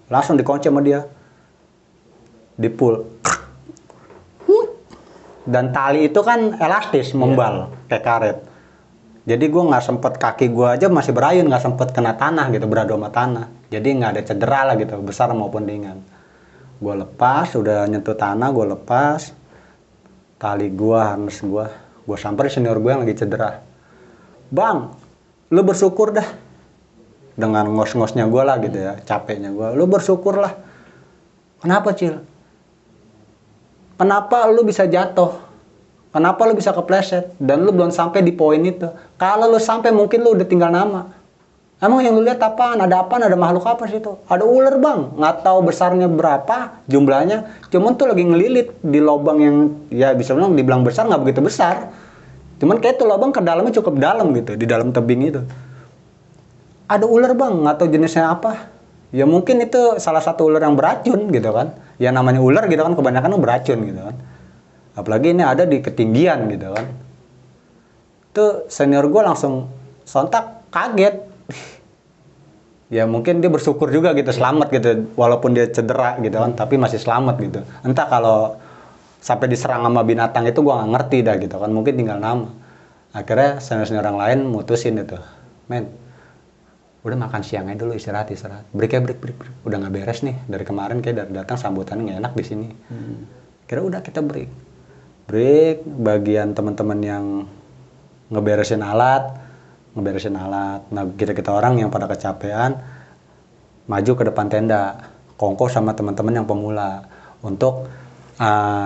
Langsung dikunci sama dia. Dipul. Dan tali itu kan elastis, membal kayak karet. Jadi gue nggak sempet, kaki gue aja masih berayun, nggak sempet kena tanah gitu, beradu sama tanah. Jadi nggak ada cedera lah gitu, besar maupun ringan. Gue lepas, udah nyentuh tanah, gue lepas tali gue, harness gue samperin senior gue yang lagi cedera. Bang, lu bersyukur dah dengan ngos-ngosnya gue lah gitu ya, capeknya gue. Lu bersyukur lah. Kenapa, Cil? Kenapa lu bisa jatuh? Kenapa lu bisa kepleset? Dan lu belum sampai di poin itu. Kalau lu sampai mungkin lu udah tinggal nama. Emang yang lu lihat apaan? Ada apaan? Ada makhluk apa sih itu? Ada ular, Bang. Nggak tahu besarnya berapa jumlahnya. Cuman tuh lagi ngelilit di lubang yang ya bisa dibilang besar, nggak begitu besar. Cuman kayak tuh lubang ke dalamnya cukup dalam gitu, di dalam tebing itu. Ada ular, Bang. Nggak tahu jenisnya apa. Ya mungkin itu salah satu ular yang beracun gitu kan. Ya namanya ular gitu kan, kebanyakan beracun gitu kan. Apalagi ini ada di ketinggian gitu kan. Tuh senior gue langsung sontak kaget. Ya mungkin dia bersyukur juga gitu, selamat gitu. Walaupun dia cedera gitu kan, tapi masih selamat gitu. Entah kalau sampai diserang sama binatang itu gue nggak ngerti dah gitu kan. Mungkin tinggal nama. Akhirnya senior-senior yang lain mutusin itu. Men, udah makan siang aja dulu, istirahat. Break. Udah nggak beres nih dari kemarin, kayak dari datang sambutannya nggak enak di sini. Kira udah kita break. Bagian teman-teman yang ngeberesin alat. Nah kita orang yang pada kecapean maju ke depan tenda, kongko sama teman-teman yang pemula untuk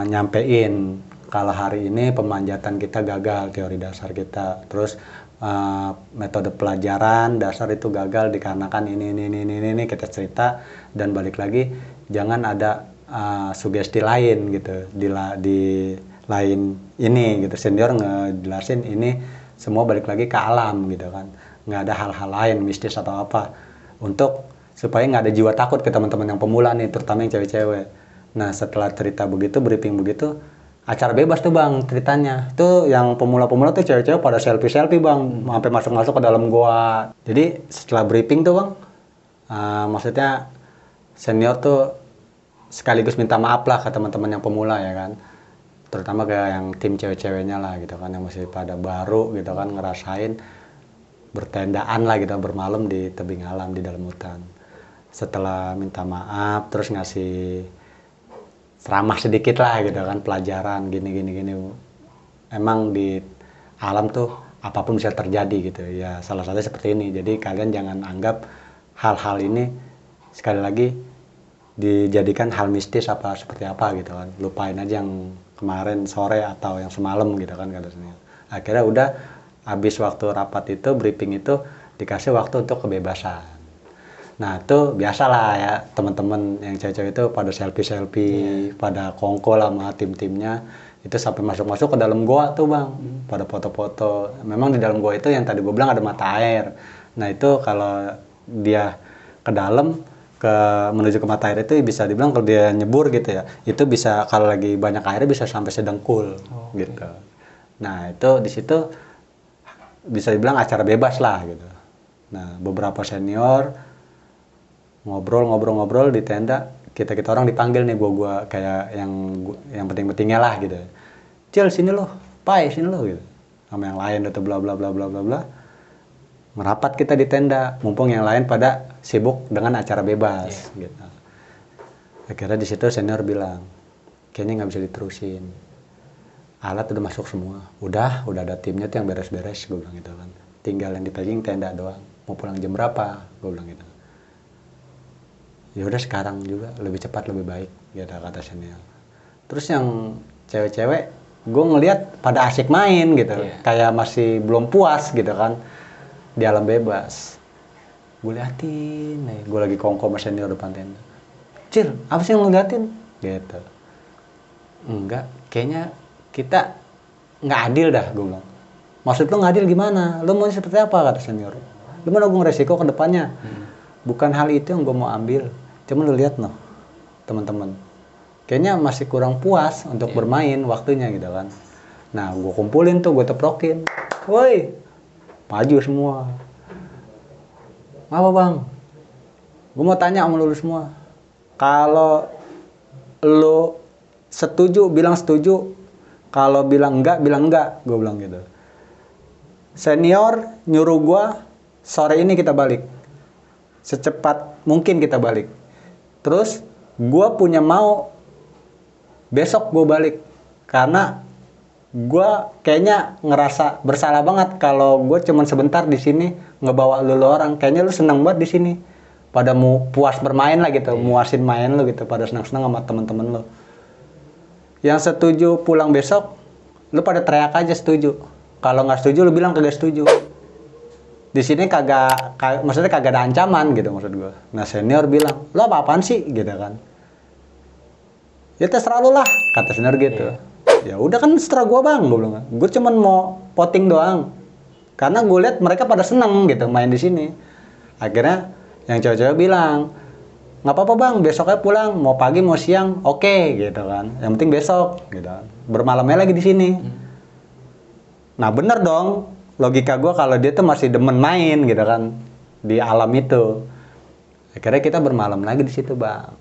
nyampein kalau hari ini pemanjatan kita gagal, teori dasar kita. Terus metode pelajaran dasar itu gagal dikarenakan ini kita cerita, dan balik lagi jangan ada sugesti lain gitu di lain ini gitu. Senior ngejelasin ini semua balik lagi ke alam gitu kan, nggak ada hal-hal lain mistis atau apa, untuk supaya nggak ada jiwa takut ke teman-teman yang pemula nih, terutama yang cewek-cewek. Nah setelah cerita begitu, briefing begitu, acara bebas tuh Bang ceritanya. Tuh yang pemula-pemula tuh cewek-cewek pada selfie Bang, sampai masuk-masuk ke dalam goa. Jadi setelah briefing tuh Bang, maksudnya senior tuh sekaligus minta maaf lah ke teman-teman yang pemula ya kan. Terutama ke yang tim cewek-ceweknya lah gitu kan, yang masih pada baru gitu kan, ngerasain bertendaan lah gitu, bermalam di tebing alam di dalam hutan. Setelah minta maaf, terus ngasih ceramah sedikit lah gitu kan, pelajaran gini. Emang di alam tuh apapun bisa terjadi gitu ya, salah satunya seperti ini. Jadi kalian jangan anggap hal-hal ini sekali lagi dijadikan hal mistis apa seperti apa gitu kan. Lupain aja yang kemarin sore atau yang semalam gitu kan katanya. Akhirnya udah habis waktu rapat itu, briefing itu, dikasih waktu untuk kebebasan. Nah itu biasalah ya, teman-teman yang cewek-cewek itu pada selfie, pada kongko lah sama tim-timnya. Itu sampai masuk-masuk ke dalam goa tuh Bang, pada foto-foto. Memang di dalam goa itu yang tadi gue bilang ada mata air. Nah itu kalau dia ke dalam, menuju ke mata air itu bisa dibilang kalau dia nyebur gitu ya, itu bisa kalau lagi banyak airnya bisa sampai sedengkul gitu. Nah itu di situ bisa dibilang acara bebas lah gitu. Nah beberapa senior ngobrol di tenda. Kita orang dipanggil nih, gua kayak yang penting-pentingnya lah gitu. Cil sini lo, Pai sini lo gitu. Sama yang lain atau bla bla bla bla bla bla. Merapat kita di tenda, mumpung yang lain pada sibuk dengan acara bebas gitu. Akhirnya di situ senior bilang, kayaknya nggak bisa diterusin. Alat udah masuk semua, udah ada timnya tuh yang beres-beres, gue bilang gitu kan. Tinggal yang dipacking tenda doang. Mau pulang jam berapa? Gue bilang gitu. Ya udah sekarang juga lebih cepat lebih baik, gitu kata senior. Terus yang cewek-cewek, gue ngelihat pada asik main gitu, kayak masih belum puas gitu kan di alam bebas. Gue liatin, gue lagi kongko sama senior depan tenda. Cil, apa sih yang lo liatin? Gitu. Enggak, kayaknya kita nggak adil dah, gue bilang. Maksud lo nggak adil gimana? Lo mau seperti apa, kata senior? Lo mau nanggung resiko ke depannya? Bukan hal itu yang gue mau ambil. Cuma lo lihat noh, teman-teman. Kayaknya masih kurang puas untuk bermain waktunya gitu kan. Nah, gue kumpulin tuh, gue teprokin. Woi, maju semua. Apa bang? Gue mau tanya sama lu semua. Kalau lo setuju, bilang setuju. Kalau bilang enggak, gue bilang gitu. Senior nyuruh gue, sore ini kita balik. Secepat mungkin kita balik. Terus gue punya mau besok gue balik. Karena gue kayaknya ngerasa bersalah banget kalau gue cuman sebentar di sini ngebawa lu orang. Kayaknya lu seneng banget di sini. Pada mau puas bermain lah gitu, muasin main lu gitu, pada senang-senang sama temen-temen lu. Yang setuju pulang besok, lu pada teriak aja setuju. Kalau nggak setuju, lu bilang kagak setuju. Di sini maksudnya kagak ada ancaman gitu maksud gue. Nah senior bilang, lu apa-apaan sih gitu kan? Ya terserah lu lah, kata senior gitu. Ya udah kan seterah gue bang, gue bilang. Gue cuman mau voting doang. Karena gue lihat mereka pada seneng gitu main di sini. Akhirnya yang cewek-cewek bilang, nggak apa-apa bang, besoknya pulang, mau pagi mau siang, oke, gitu kan. Yang penting besok, gitu. Bermalamnya lagi di sini. Nah bener dong, logika gue kalau dia tuh masih demen main, gitu kan, di alam itu. Akhirnya kita bermalam lagi di situ bang.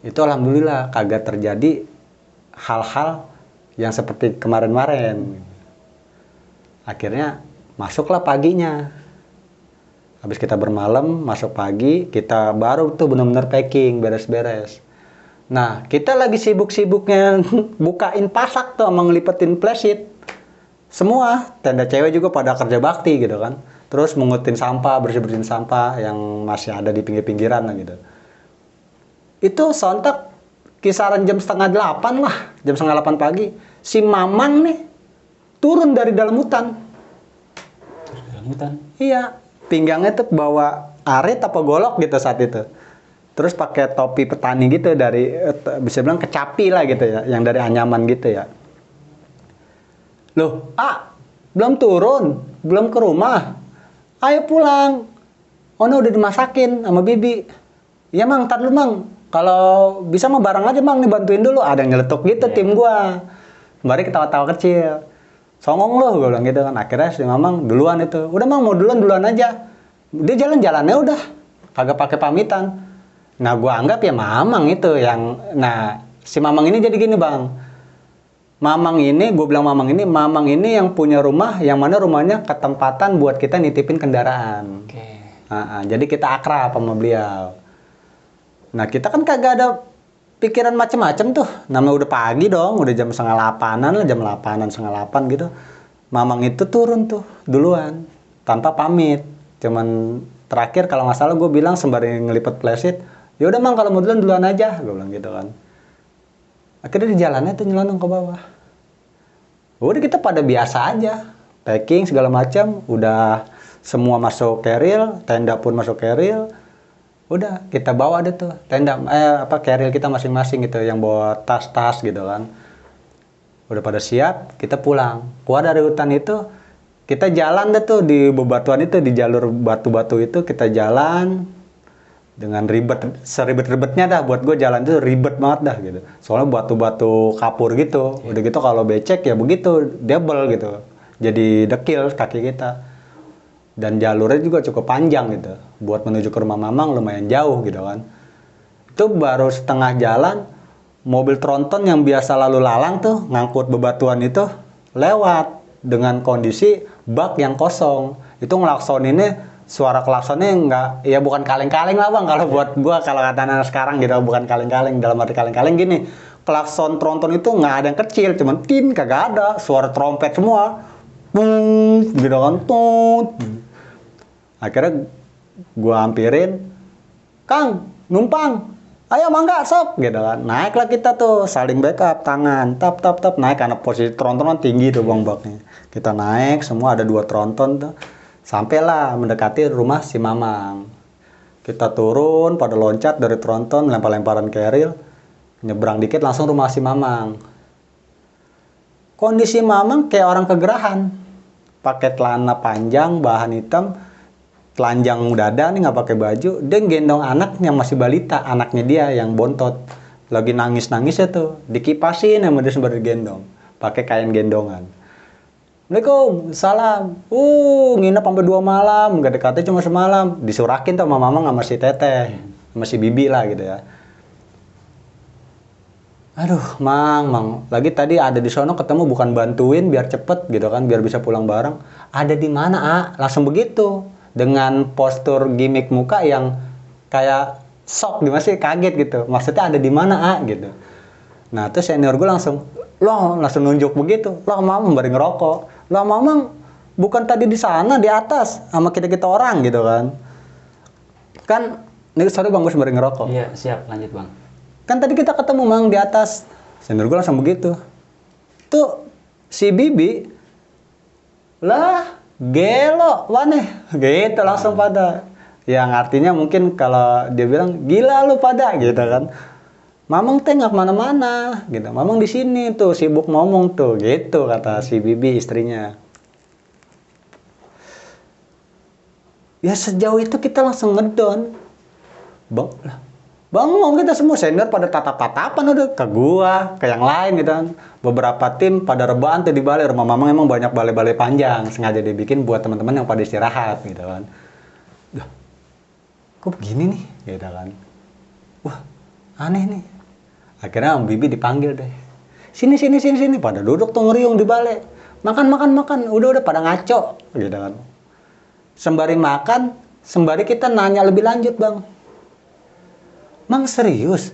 Itu alhamdulillah kagak terjadi hal-hal yang seperti kemarin-kemarin. Akhirnya masuklah paginya. Habis kita bermalam, masuk pagi, kita baru tuh benar-benar packing, beres-beres. Nah, kita lagi sibuk-sibuknya bukain pasak tuh, sama ngelipetin flashit. Semua, tenda cewek juga pada kerja bakti gitu kan. Terus mengutin sampah, bersih-bersihin sampah yang masih ada di pinggir-pinggiran lah gitu. Itu sontak kisaran jam 7:30 lah, jam 7:30 pagi. Si Mamang nih turun dari dalam hutan. Dalam hutan? Iya. Pinggangnya tuh bawa arit apa golok gitu saat itu. Terus pakai topi petani gitu dari bisa bilang kecapi lah gitu ya, yang dari anyaman gitu ya. Loh, belum turun, belum ke rumah. Ayo pulang. Oh no, udah dimasakin sama bibi. Iya mang, ntar dulu mang. Kalau bisa mah bareng aja mang, nih bantuin dulu. Ada yang nyeletuk gitu tim gua. Mari ketawa-tawa kecil. Songong loh, gue bilang gitu kan. Akhirnya si Mamang duluan itu. Udah mang, mau duluan aja. Dia jalan-jalannya udah. Kagak pakai pamitan. Nah, gue anggap ya Mamang itu yang... Nah, si Mamang ini jadi gini bang. Mamang ini yang punya rumah, yang mana rumahnya ketempatan buat kita nitipin kendaraan. Jadi kita akrab sama beliau. Nah, kita kan kagak ada pikiran macem-macem tuh. Namanya udah pagi dong, udah jam 7:30-an lah, jam 8-an, 7:30 gitu. Mamang itu turun tuh duluan, tanpa pamit. Cuman terakhir kalau nggak salah gue bilang sembari ngelipet flashit, ya udah mang kalau mau duluan aja, gue bilang gitu kan. Akhirnya di jalannya tuh nyelonong ke bawah. Udah kita pada biasa aja, packing segala macam, udah semua masuk keril, tenda pun masuk keril. Udah kita bawa deh tuh tenda carrier kita masing-masing gitu yang bawa tas-tas gitu kan. Udah pada siap, kita pulang. Keluar dari hutan itu kita jalan deh tuh di bebatuan itu, di jalur batu-batu itu kita jalan dengan seribet-ribetnya dah. Buat gue jalan itu ribet banget dah gitu. Soalnya batu-batu kapur gitu. Udah gitu kalau becek ya begitu, double gitu. Jadi dekil kaki kita. Dan jalurnya juga cukup panjang gitu. Buat menuju ke rumah Mamang lumayan jauh gitu kan. Itu baru setengah jalan, mobil tronton yang biasa lalu lalang tuh, ngangkut bebatuan itu, lewat dengan kondisi bak yang kosong. Itu ngelaksoninnya, suara klaksonnya nggak, ya bukan kaleng-kaleng lah bang, kalau buat gua, kalau kata anak sekarang gitu, bukan kaleng-kaleng. Dalam arti kaleng-kaleng gini, klakson tronton itu nggak ada yang kecil, cuman tin, kagak ada, suara trompet semua. Bung, gitu kan, tut. Akhirnya gua hampirin, Kang, numpang, ayo mangga sok, gitu kan. Naiklah kita tuh, saling backup, tangan, tap, naik, karena posisi tronton kan tinggi tuh bang baknya. Kita naik, semua ada 2 tronton tuh. Sampailah mendekati rumah si Mamang. Kita turun, pada loncat dari tronton, lempar-lemparan keril, nyebrang dikit langsung rumah si Mamang. Kondisi Mamang kayak orang kegerahan. Pakai celana panjang, bahan hitam, telanjang dada nih, nggak pakai baju. Dia gendong anak yang masih balita, anaknya dia yang bontot. Lagi nangis-nangis ya tuh, dikipasin sama dia sembari gendong. Pakai kain gendongan. Assalamualaikum, salam. Nginep sampai 2 malam, nggak dekatnya cuma semalam. Disurakin tuh sama Mamang sama si Teteh, sama si Bibi lah gitu ya. Aduh, Mang, lagi tadi ada di sono ketemu, bukan bantuin biar cepet gitu kan, biar bisa pulang bareng. Ada di mana, ah? Langsung begitu. Dengan postur gimmick muka yang kayak shock, masih kaget gitu. Maksudnya ada di mana, ah? Gitu. Nah, terus senior gue langsung nunjuk begitu. Loh, Mamang bari ngerokok. Loh, Mamang bukan tadi di sana, di atas, sama kita-kita orang gitu kan. Kan, ini sorry bang, gue sembari ngerokok. Iya, siap, lanjut bang. Kan tadi kita ketemu Mang di atas. Senior gue langsung begitu. Tuh si Bibi, lah gelo, waneh. Gitu langsung pada. Yang artinya mungkin kalau dia bilang gila lu pada gitu kan. Mamang teh nggak kemana-mana gitu. Mamang di sini tuh sibuk ngomong tuh gitu kata si Bibi istrinya. Ya sejauh itu kita langsung ngedon. Bangong kita semua, senior pada tatap-tatapan udah ke gua, ke yang lain gitu kan. Beberapa tim pada rebahan tuh di balai. Rumah Mamang emang banyak balai-balai panjang, sengaja dibikin buat teman-teman yang pada istirahat gitu kan. Duh, kok begini nih gitu kan. Wah, aneh nih. Akhirnya Om Bibi dipanggil deh. Sini, pada duduk tuh ngeriung di balai. Makan. Udah pada ngaco gitu kan. Sembari makan, sembari kita nanya lebih lanjut, Bang. Mang serius?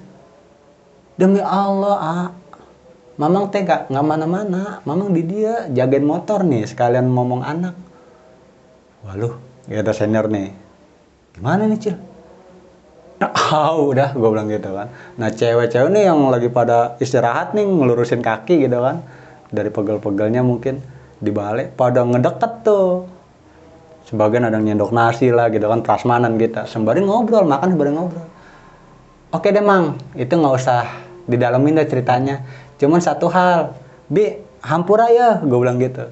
Demi Allah, Mamang teh nggak mana-mana. Mamang di dia jagain motor nih, sekalian ngomong anak. Waluh, kata senior nih. Gimana nih, Cil? Udah, gue bilang gitu kan. Nah, cewek-cewek nih yang lagi pada istirahat nih, ngelurusin kaki gitu kan. Dari pegel-pegelnya mungkin dibalik, pada ngedeket tuh. Sebagian ada yang nyendok nasi lah gitu kan, prasmanan gitu. Sembari ngobrol, makan sembari ngobrol. Oke deh Mang, itu nggak usah didalemin deh ceritanya. Cuman satu hal, Bi, hampura ya, gue bilang gitu.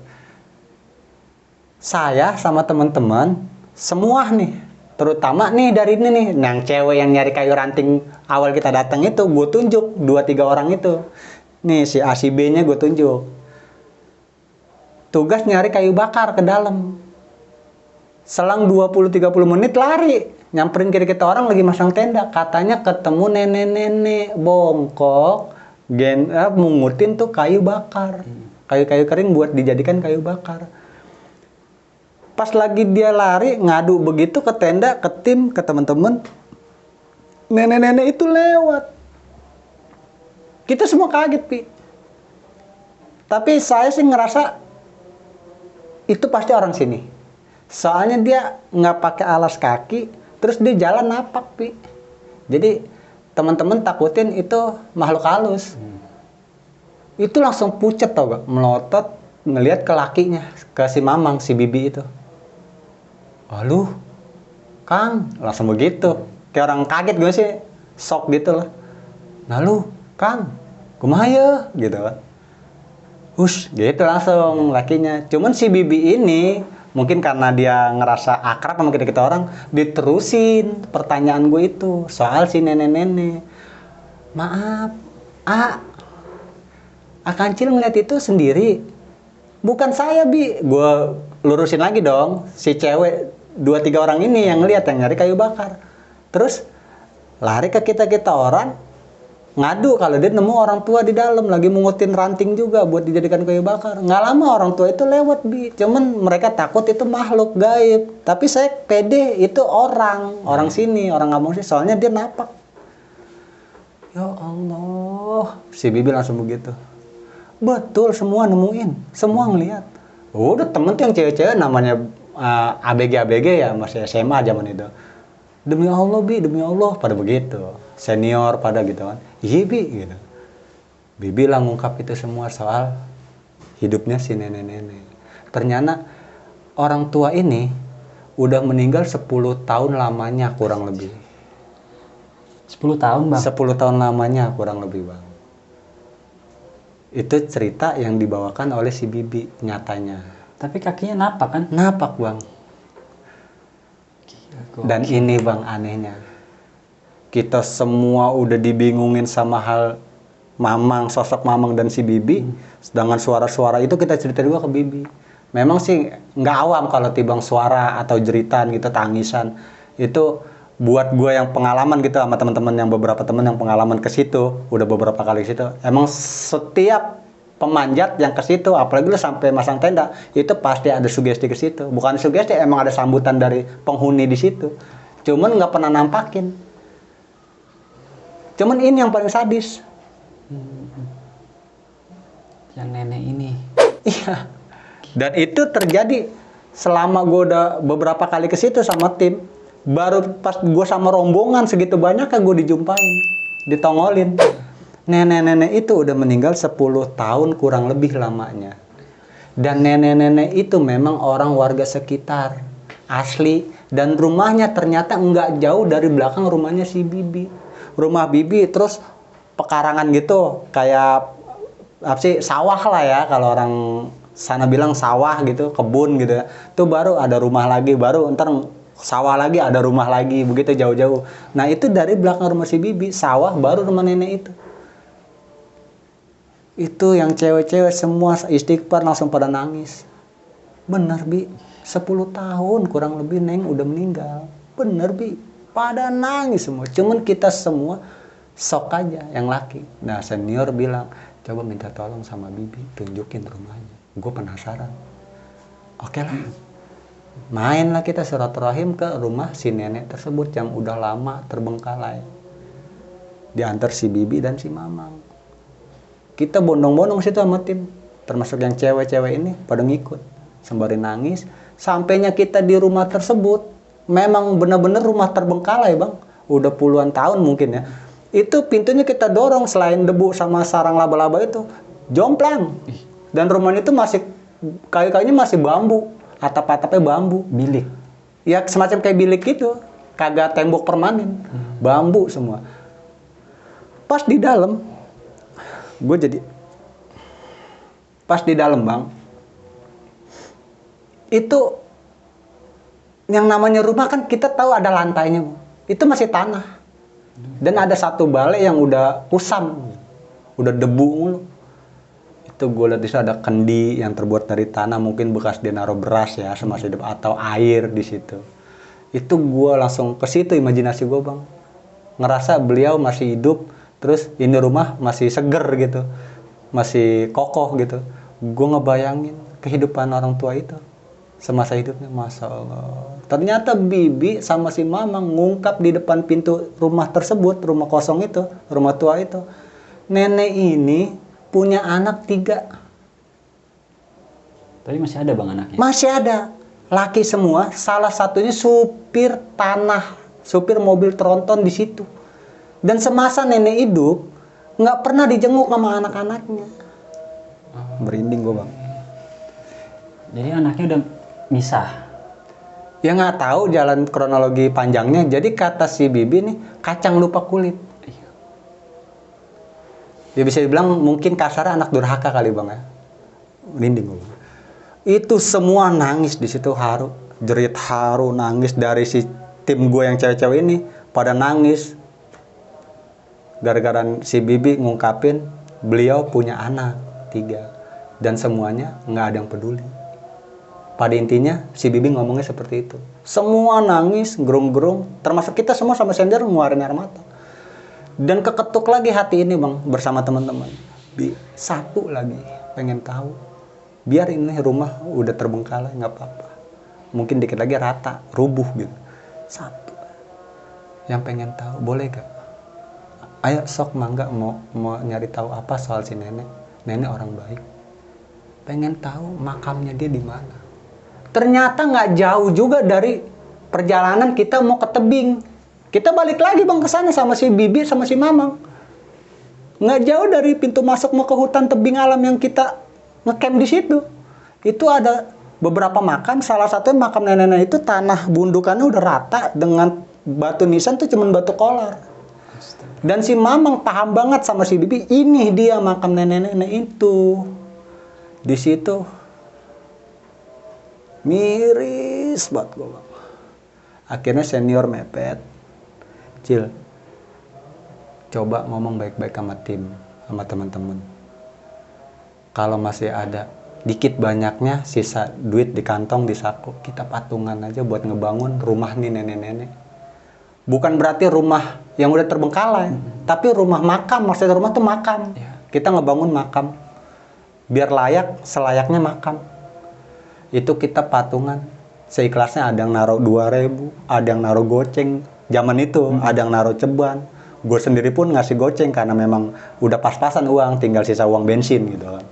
Saya sama teman-teman, semua nih, terutama nih dari ini nih, yang cewek yang nyari kayu ranting awal kita datang itu, gue tunjuk 2-3 orang itu. Nih si A, si B-nya gue tunjuk. Tugas nyari kayu bakar ke dalam. Selang 20-30 menit lari. Nyamperin kiri kita orang lagi masang tenda, katanya ketemu nenek-nenek bongkok mungutin tuh kayu bakar, kayu-kayu kering buat dijadikan kayu bakar. Pas lagi dia lari ngadu begitu ke tenda, ke tim, ke teman-teman, nenek-nenek itu lewat. Kita semua kaget, Pi. Tapi saya sih ngerasa itu pasti orang sini, soalnya dia nggak pakai alas kaki. Terus dia jalan napak, Pi. Jadi teman-teman takutin itu makhluk halus. Itu langsung pucet tau gak, melotot ngelihat ke lakinya, ke si Mamang, si Bibi itu. Aduh, Kang, langsung begitu. Kayak orang kaget gue sih, shock gitu lah. Nah lu, Kang, kumaha ya? Gitu kan. Hush, gitu langsung lakinya. Cuman si Bibi ini mungkin karena dia ngerasa akrab sama kita orang, diterusin pertanyaan gue itu soal si nenek-nenek. Maaf, Kancil ngeliat itu sendiri. Bukan saya, Bi. Gue lurusin lagi dong. Si cewek 2-3 orang ini yang ngeliat, yang nyari kayu bakar. Terus lari ke kita-kita orang, ngadu kalau dia nemu orang tua di dalam lagi mengutin ranting juga buat dijadikan kayu bakar. Nggak lama orang tua itu lewat, Bi. Cuman mereka takut itu makhluk gaib. Tapi saya pede itu orang sini, orang kampung sini. Soalnya dia napak. Ya Allah, si Bibi langsung begitu. Betul, semua nemuin, semua ngelihat. Udah temen tuh yang cewek-cewek namanya ABG ya, masih SMA zaman itu. Demi Allah, Bi, demi Allah, pada begitu. Senior pada gitu kan. Iya, Bi, gitu. Bibi lah ngungkap itu semua soal hidupnya si nenek-nenek. Ternyata orang tua ini udah meninggal 10 tahun lamanya kurang lebih. 10 tahun, Bang? 10 tahun lamanya kurang lebih, Bang. Itu cerita yang dibawakan oleh si Bibi nyatanya. Tapi kakinya napak kan? Napak, Bang. Dan ini, Bang, anehnya. Kita semua udah dibingungin sama hal Mamang, sosok Mamang dan si Bibi. Sedangkan suara-suara itu kita cerita juga ke Bibi. Memang sih nggak awam kalau tibang suara atau jeritan gitu, tangisan. Itu buat gue yang pengalaman gitu sama teman-teman yang beberapa teman yang pengalaman ke situ, udah beberapa kali ke situ. Emang setiap pemanjat yang ke situ, apalagi lu sampai masang tenda, itu pasti ada sugesti ke situ. Bukan sugesti, emang ada sambutan dari penghuni di situ. Cuman nggak pernah nampakin. Cuman ini yang paling sadis. Yang nenek ini. Iya. Dan itu terjadi selama gue udah beberapa kali ke situ sama tim. Baru pas gue sama rombongan segitu banyak kan gue dijumpain, ditongolin. Nenek-nenek itu udah meninggal 10 tahun kurang lebih lamanya. Dan nenek-nenek itu memang orang warga sekitar. Asli. Dan rumahnya ternyata nggak jauh dari belakang rumahnya si Bibi. Rumah Bibi terus pekarangan gitu. Kayak apa sih, sawah lah ya. Kalau orang sana bilang sawah gitu, kebun gitu ya. Itu baru ada rumah lagi. Baru ntar sawah lagi, ada rumah lagi, begitu jauh-jauh. Nah itu dari belakang rumah si Bibi, sawah baru rumah nenek itu. Itu yang cewek-cewek semua istighfar langsung pada nangis. Bener, Bi, 10 tahun kurang lebih Neng udah meninggal. Bener, Bi, pada nangis semua. Cuman kita semua sok aja yang laki. Nah senior bilang, coba minta tolong sama Bibi, tunjukin rumahnya. Gue penasaran. Oke lah. Mainlah kita silaturahim ke rumah si nenek tersebut yang udah lama terbengkalai. Diantar si Bibi dan si Mamang. Kita bondong-bondong situ sama tim. Termasuk yang cewek-cewek ini pada ngikut. Sembari nangis. Sampainya kita di rumah tersebut. Memang benar-benar rumah terbengkalai, Bang. Udah puluhan tahun mungkin ya. Itu pintunya kita dorong selain debu sama sarang laba-laba itu. Jomplang. Dan rumahnya itu masih, kayu-kayunya masih bambu. Atap-atapnya bambu, bilik. Ya semacam kayak bilik gitu. Kagak tembok permanen. Bambu semua. Pas di dalam, gue jadi... Pas di dalam, Bang. Itu, yang namanya rumah kan kita tahu ada lantainya. Itu masih tanah. Dan ada satu balai yang udah kusam. Udah debu mulu. Itu gue lihat di situ ada kendi yang terbuat dari tanah, mungkin bekas dia naruh beras ya semasa hidup atau air di situ. Itu gue langsung ke situ, imajinasi gue, Bang. Ngerasa beliau masih hidup, terus ini rumah masih seger gitu, masih kokoh gitu. Gue ngebayangin kehidupan orang tua itu semasa hidupnya, Masya Allah. Ternyata Bibi sama si Mamang ngungkap di depan pintu rumah tersebut, rumah kosong itu, rumah tua itu. Nenek ini punya anak 3. Tapi masih ada, Bang, anaknya? Masih ada. Laki semua. Salah satunya supir tanah. Supir mobil tronton di situ. Dan semasa nenek hidup, nggak pernah dijenguk sama anak-anaknya. Merinding gue, Bang. Jadi anaknya udah misah? Ya nggak tahu jalan kronologi panjangnya. Jadi kata si Bibi nih, kacang lupa kulit. Ya bisa dibilang mungkin kasarnya anak durhaka kali, Bang ya. Merinding gue. Itu semua nangis di situ, haru, jerit haru, nangis dari si tim gue yang cewek-cewek ini pada nangis. Gara-gara si Bibi ngungkapin beliau punya anak 3. Dan semuanya nggak ada yang peduli. Pada intinya si Bibi ngomongnya seperti itu. Semua nangis, gerung-gerung, termasuk kita semua sama sender ngeluarin air mata. Dan keketuk lagi hati ini bang, bersama teman-teman. Satu lagi, pengen tahu. Biar ini rumah udah terbengkalai, nggak apa-apa. Mungkin dikit lagi rata, rubuh gitu. Satu. Yang pengen tahu, boleh gak? Ayo sok mangga mau nyari tahu apa soal si nenek. Nenek orang baik. Pengen tahu makamnya dia di mana. Ternyata nggak jauh juga dari perjalanan kita mau ke tebing. Kita balik lagi bang ke sana sama si Bibi sama si Mamang. Nggak jauh dari pintu masuk mau ke hutan tebing alam yang kita ngecamp di situ. Itu ada beberapa makam, salah satunya makam nenek-nenek itu tanah bundukannya udah rata dengan batu nisan tuh cuman batu kolar. Dan si Mamang paham banget sama si Bibi, ini dia makam nenek-nenek itu. Di situ miris banget gue bang. Akhirnya senior mepet, Cil, coba ngomong baik-baik sama tim, sama teman-teman. Kalau masih ada dikit banyaknya sisa duit di kantong, di saku, kita patungan aja buat ngebangun rumah nih nenek-nenek. Bukan berarti rumah yang udah terbengkalai, tapi rumah makam, maksudnya rumah tuh makam. Kita ngebangun makam, biar layak, selayaknya makam. Itu kita patungan, seikhlasnya ada yang naruh 2.000, ada yang naruh goceng. Zaman itu ada yang naruh ceban. Gue sendiri pun ngasih goceng karena memang udah pas-pasan uang, tinggal sisa uang bensin gitu kan.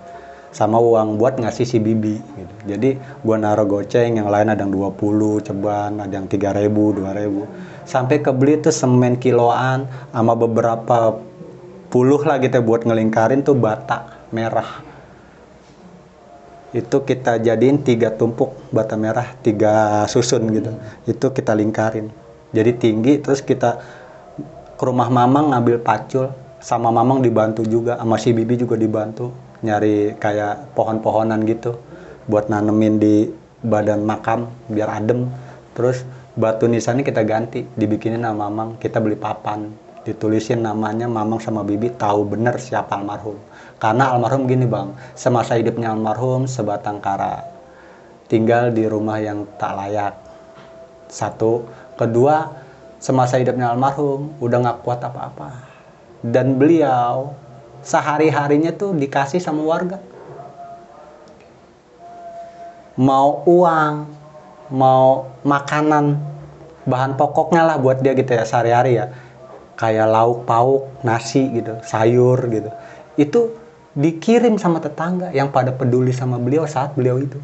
Sama uang buat ngasih si Bibi gitu. Jadi gue naruh goceng, yang lain ada yang 20 ceban, ada yang 3.000, 2.000. Sampai kebeli tuh semen kiloan sama beberapa puluh lah gitu buat ngelingkarin tuh bata merah. Itu kita jadiin 3 tumpuk bata merah, 3 susun gitu. Itu kita lingkarin. Jadi tinggi, terus kita ke rumah Mamang ngambil pacul, sama Mamang dibantu juga, sama si Bibi juga dibantu. Nyari kayak pohon-pohonan gitu buat nanemin di badan makam biar adem. Terus batu nisannya kita ganti, dibikinin sama Mamang, kita beli papan, ditulisin namanya Mamang sama Bibi, tahu bener siapa almarhum. Karena almarhum gini bang, semasa hidupnya almarhum sebatang kara, tinggal di rumah yang tak layak. Satu, kedua, semasa hidupnya almarhum udah nggak kuat apa-apa, dan beliau sehari-harinya tuh dikasih sama warga. Mau uang, mau makanan, bahan pokoknya lah buat dia gitu ya sehari-hari ya. Kayak lauk pauk, nasi gitu, sayur gitu. Itu dikirim sama tetangga yang pada peduli sama beliau saat beliau itu.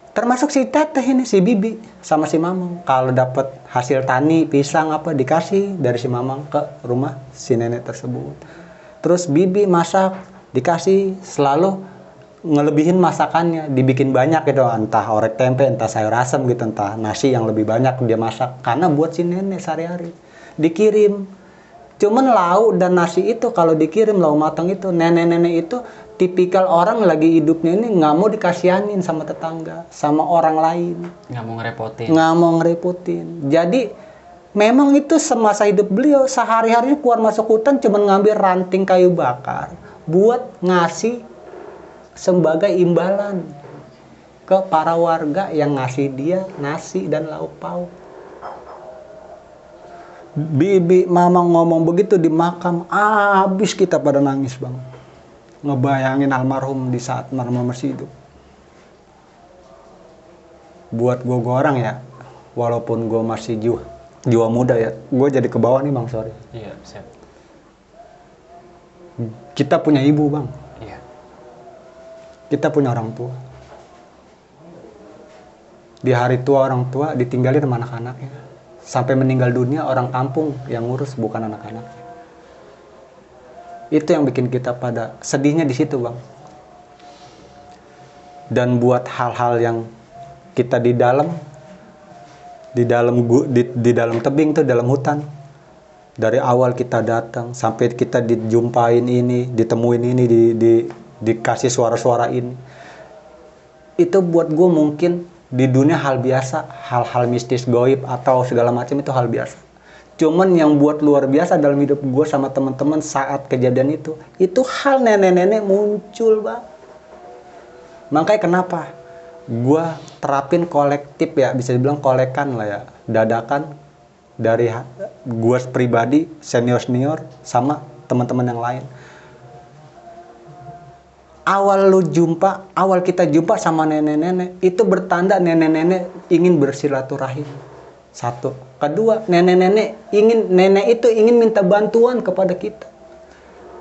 Termasuk si teteh ini, si Bibi sama si Mamang. Kalau dapat hasil tani, pisang apa dikasih dari si Mamang ke rumah si nenek tersebut. Terus Bibi masak, dikasih, selalu ngelebihin masakannya, dibikin banyak gitu, entah orek tempe, entah sayur asem gitu, entah nasi yang lebih banyak dia masak. Karena buat si nenek sehari-hari. Dikirim. Cuman lauk dan nasi itu kalau dikirim, lauk matang itu, nenek-nenek itu tipikal orang lagi hidupnya ini nggak mau dikasihanin sama tetangga, sama orang lain. Nggak mau ngerepotin. Nggak mau ngerepotin. Jadi memang itu semasa hidup beliau sehari-hari keluar masuk hutan cuman ngambil ranting kayu bakar buat ngasih sebagai imbalan ke para warga yang ngasih dia nasi dan lauk pauk. Bibi Mamang ngomong begitu di makam, habis kita pada nangis bang. Ngebayangin almarhum di saat almarhum masih hidup. Buat gue orang ya, walaupun gue masih jiwa muda ya, gue jadi ke bawah nih bang, sorry. Iya, siap. Kita punya ibu bang. Iya. Kita punya orang tua. Di hari tua orang tua ditinggalin sama anak-anaknya. Sampai meninggal dunia orang kampung yang ngurus, bukan anak-anaknya. Itu yang bikin kita pada sedihnya di situ bang. Dan buat hal-hal yang kita di dalam tebing tuh, dalam hutan, dari awal kita datang sampai kita dijumpain ini, ditemuin ini, dikasih suara-suara ini, itu buat gue mungkin di dunia hal biasa, hal-hal mistis, goib atau segala macam itu hal biasa. Cuman yang buat luar biasa dalam hidup gue sama teman-teman saat kejadian itu hal nenek-nenek muncul, Bang. Makanya kenapa gue terapin kolektif ya, bisa dibilang kolekan lah ya, dadakan dari gue pribadi, senior-senior sama teman-teman yang lain. Awal kita jumpa sama nenek-nenek itu bertanda nenek-nenek ingin bersilaturahim. Satu. Kedua, nenek itu ingin minta bantuan kepada kita.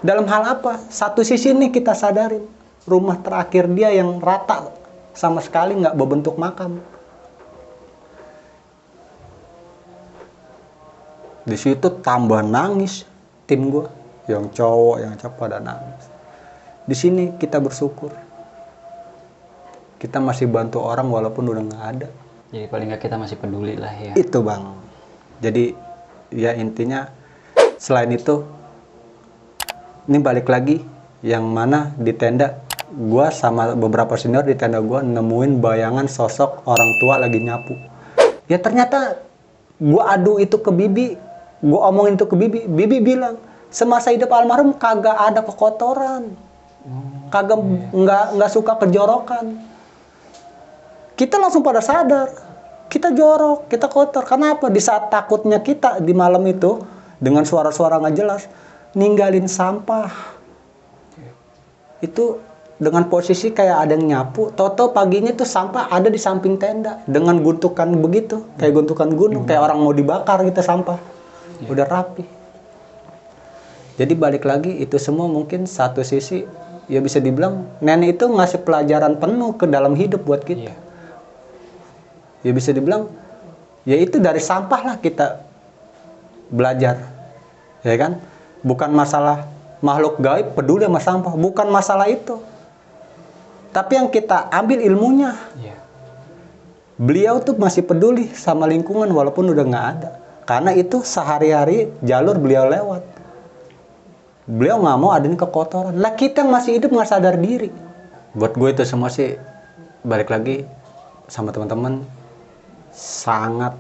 Dalam hal apa? Satu sisi nih kita sadarin, rumah terakhir dia yang rata sama sekali nggak berbentuk makam. Di situ tambah nangis tim gue, yang cowok yang pada nangis. Di sini kita bersyukur, kita masih bantu orang walaupun udah nggak ada. Jadi paling nggak kita masih peduli lah ya. Itu, Bang. Jadi ya intinya selain itu, ini balik lagi yang mana di tenda gua sama beberapa senior di tenda gua nemuin bayangan sosok orang tua lagi nyapu. Ya ternyata gua adu itu ke Bibi, gua omongin itu ke Bibi. Bibi bilang semasa hidup almarhum kagak ada kekotoran, kagak nggak suka kejorokan. Kita langsung pada sadar. Kita jorok, kita kotor. Kenapa? Di saat takutnya kita di malam itu dengan suara-suara nggak jelas ninggalin sampah. Itu dengan posisi kayak ada yang nyapu. Toto paginya tuh sampah ada di samping tenda dengan guntukan begitu, kayak guntukan gunung, kayak orang mau dibakar gitu sampah. Udah rapi. Jadi balik lagi itu semua mungkin satu sisi ya bisa dibilang nenek itu ngasih pelajaran penuh ke dalam hidup buat kita. Ya bisa dibilang ya itu dari sampah lah kita belajar, ya kan? Bukan masalah makhluk gaib peduli sama sampah, bukan masalah itu, tapi yang kita ambil ilmunya. Beliau tuh masih peduli sama lingkungan walaupun udah nggak ada, karena itu sehari-hari jalur beliau lewat. Beliau nggak mau adain kekotoran lah, kita yang masih hidup nggak sadar diri. Buat gue itu semua sih balik lagi sama teman-teman, sangat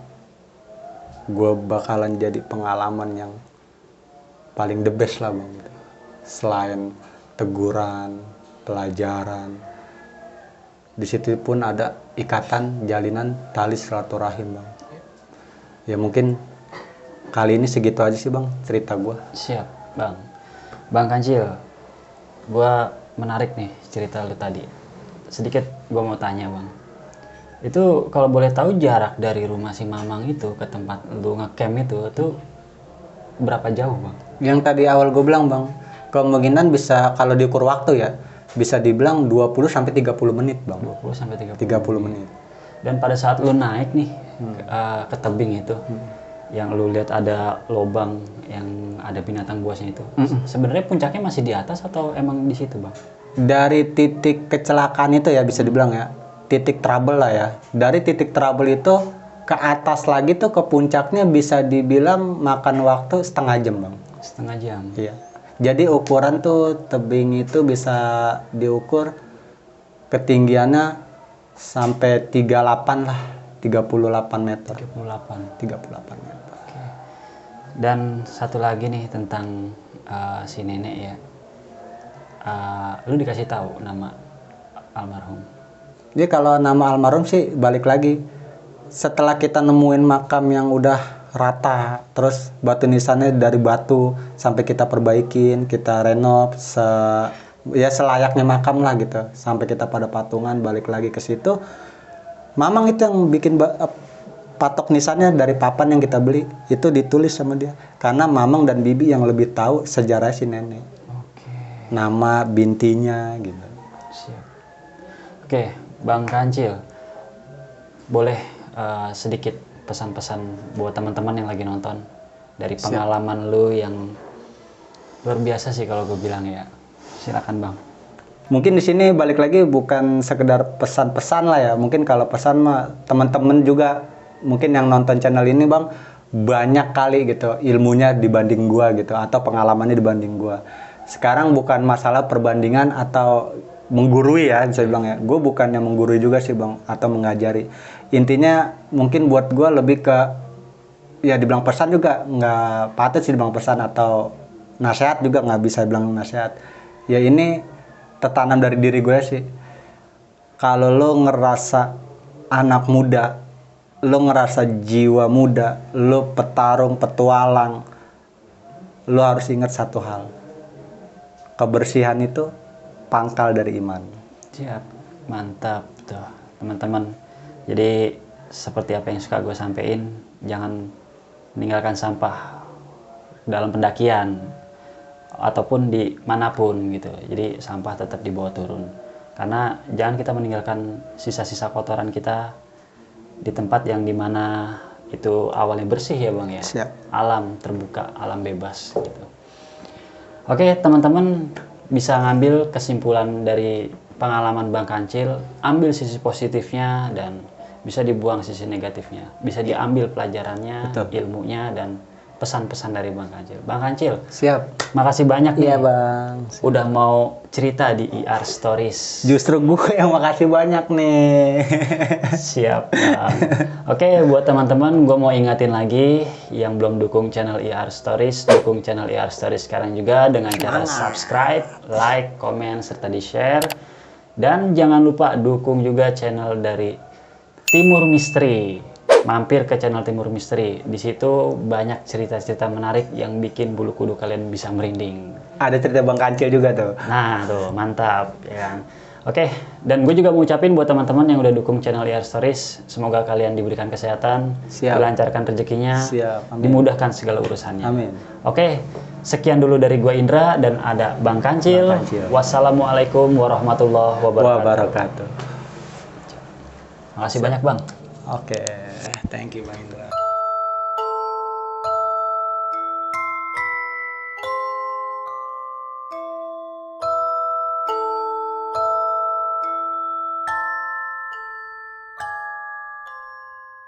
gue bakalan jadi pengalaman yang paling the best lah, Bang. Selain teguran, pelajaran, di situ pun ada ikatan jalinan tali silaturahim, Bang. Ya mungkin kali ini segitu aja sih, Bang, cerita gue. Siap, Bang. Bang Kancil, gue menarik nih cerita lu tadi. Sedikit gue mau tanya, Bang. Itu kalau boleh tahu jarak dari rumah si Mamang itu ke tempat lu ngecamp itu berapa jauh, Bang? Yang tadi awal gue bilang, Bang, kemungkinan bisa kalau diukur waktu ya, bisa dibilang 20 sampai 30 menit, Bang. 20 sampai 30 menit. Dan pada saat lu naik nih ke tebing itu, yang lu lihat ada lubang yang ada binatang buasnya itu. Sebenarnya puncaknya masih di atas atau emang di situ, Bang? Dari titik kecelakaan itu ya bisa dibilang ya, titik trouble lah ya. Dari titik trouble itu ke atas lagi tuh ke puncaknya bisa dibilang makan waktu setengah jam, Bang. Setengah jam. Iya. Jadi ukuran tuh tebing itu bisa diukur ketinggiannya sampai 38 lah, 38 meter. 38 meter. Oke. Dan satu lagi nih tentang si nenek ya. Lu dikasih tahu nama almarhum? Jadi kalau nama almarhum sih balik lagi setelah kita nemuin makam yang udah rata, terus batu nisannya dari batu sampai kita perbaikin, kita renov ya selayaknya makam lah gitu, sampai kita pada patungan balik lagi ke situ. Mamang itu yang bikin patok nisannya dari papan yang kita beli, itu ditulis sama dia karena Mamang dan Bibi yang lebih tahu sejarah si nenek. Nama bintinya gitu. Siap. Oke, Bang Kancil, boleh sedikit pesan-pesan buat teman-teman yang lagi nonton dari pengalaman lu yang luar biasa sih kalau gue bilang ya. Silakan, Bang. Mungkin di sini balik lagi bukan sekedar pesan-pesan lah ya. Mungkin kalau pesan mah teman-teman juga mungkin yang nonton channel ini, Bang, banyak kali gitu ilmunya dibanding gua gitu atau pengalamannya dibanding gua. Sekarang bukan masalah perbandingan atau menggurui ya, bisa bilang ya. Gue bukan yang menggurui juga sih, Bang, atau mengajari. Intinya mungkin buat gue lebih ke ya dibilang pesan juga nggak patut sih dibilang pesan, atau nasihat juga nggak bisa bilang nasihat. Ya ini tertanam dari diri gue sih. Kalau lo ngerasa anak muda, lo ngerasa jiwa muda, lo petarung, petualang, lo harus ingat satu hal. Kebersihan itu pangkal dari iman. Siap, mantap tuh teman-teman. Jadi seperti apa yang suka gue sampein, jangan meninggalkan sampah dalam pendakian ataupun di manapun gitu. Jadi sampah tetap dibawa turun. Karena jangan kita meninggalkan sisa-sisa kotoran kita di tempat yang dimana itu awalnya bersih ya Bang ya. Siap. Alam terbuka, alam bebas gitu. Oke teman-teman, bisa ngambil kesimpulan dari pengalaman Bang Kancil, ambil sisi positifnya dan bisa dibuang sisi negatifnya. Bisa diambil pelajarannya, Betul. ilmunya dan pesan-pesan dari Bang Kancil. Bang Kancil, Siap. makasih banyak nih Iya bang. udah mau cerita di IR Stories. Justru gue yang makasih banyak nih. Siap Bang. Oke, buat teman-teman gue mau ingatin lagi yang belum dukung channel IR Stories, dukung channel IR Stories sekarang juga dengan cara subscribe, like, komen, serta di-share. Dan jangan lupa dukung juga channel dari Timur Misteri. Mampir ke channel Timur Misteri. Di situ banyak cerita-cerita menarik yang bikin bulu kuduk kalian bisa merinding. Ada cerita Bang Kancil juga tuh. Nah, tuh mantap ya kan. Oke, dan gue juga mau ucapin buat teman-teman yang udah dukung channel IR Stories, semoga kalian diberikan kesehatan, Siap. dilancarkan rezekinya, Siap, amin. dimudahkan segala urusannya. Amin. Oke, sekian dulu dari gue Indra dan ada Bang Kancil. Bang Kancil. Wassalamualaikum warahmatullahi wabarakatuh. Wabarakatuh. Makasih banyak Bang. Oke, thank you Bang Indra.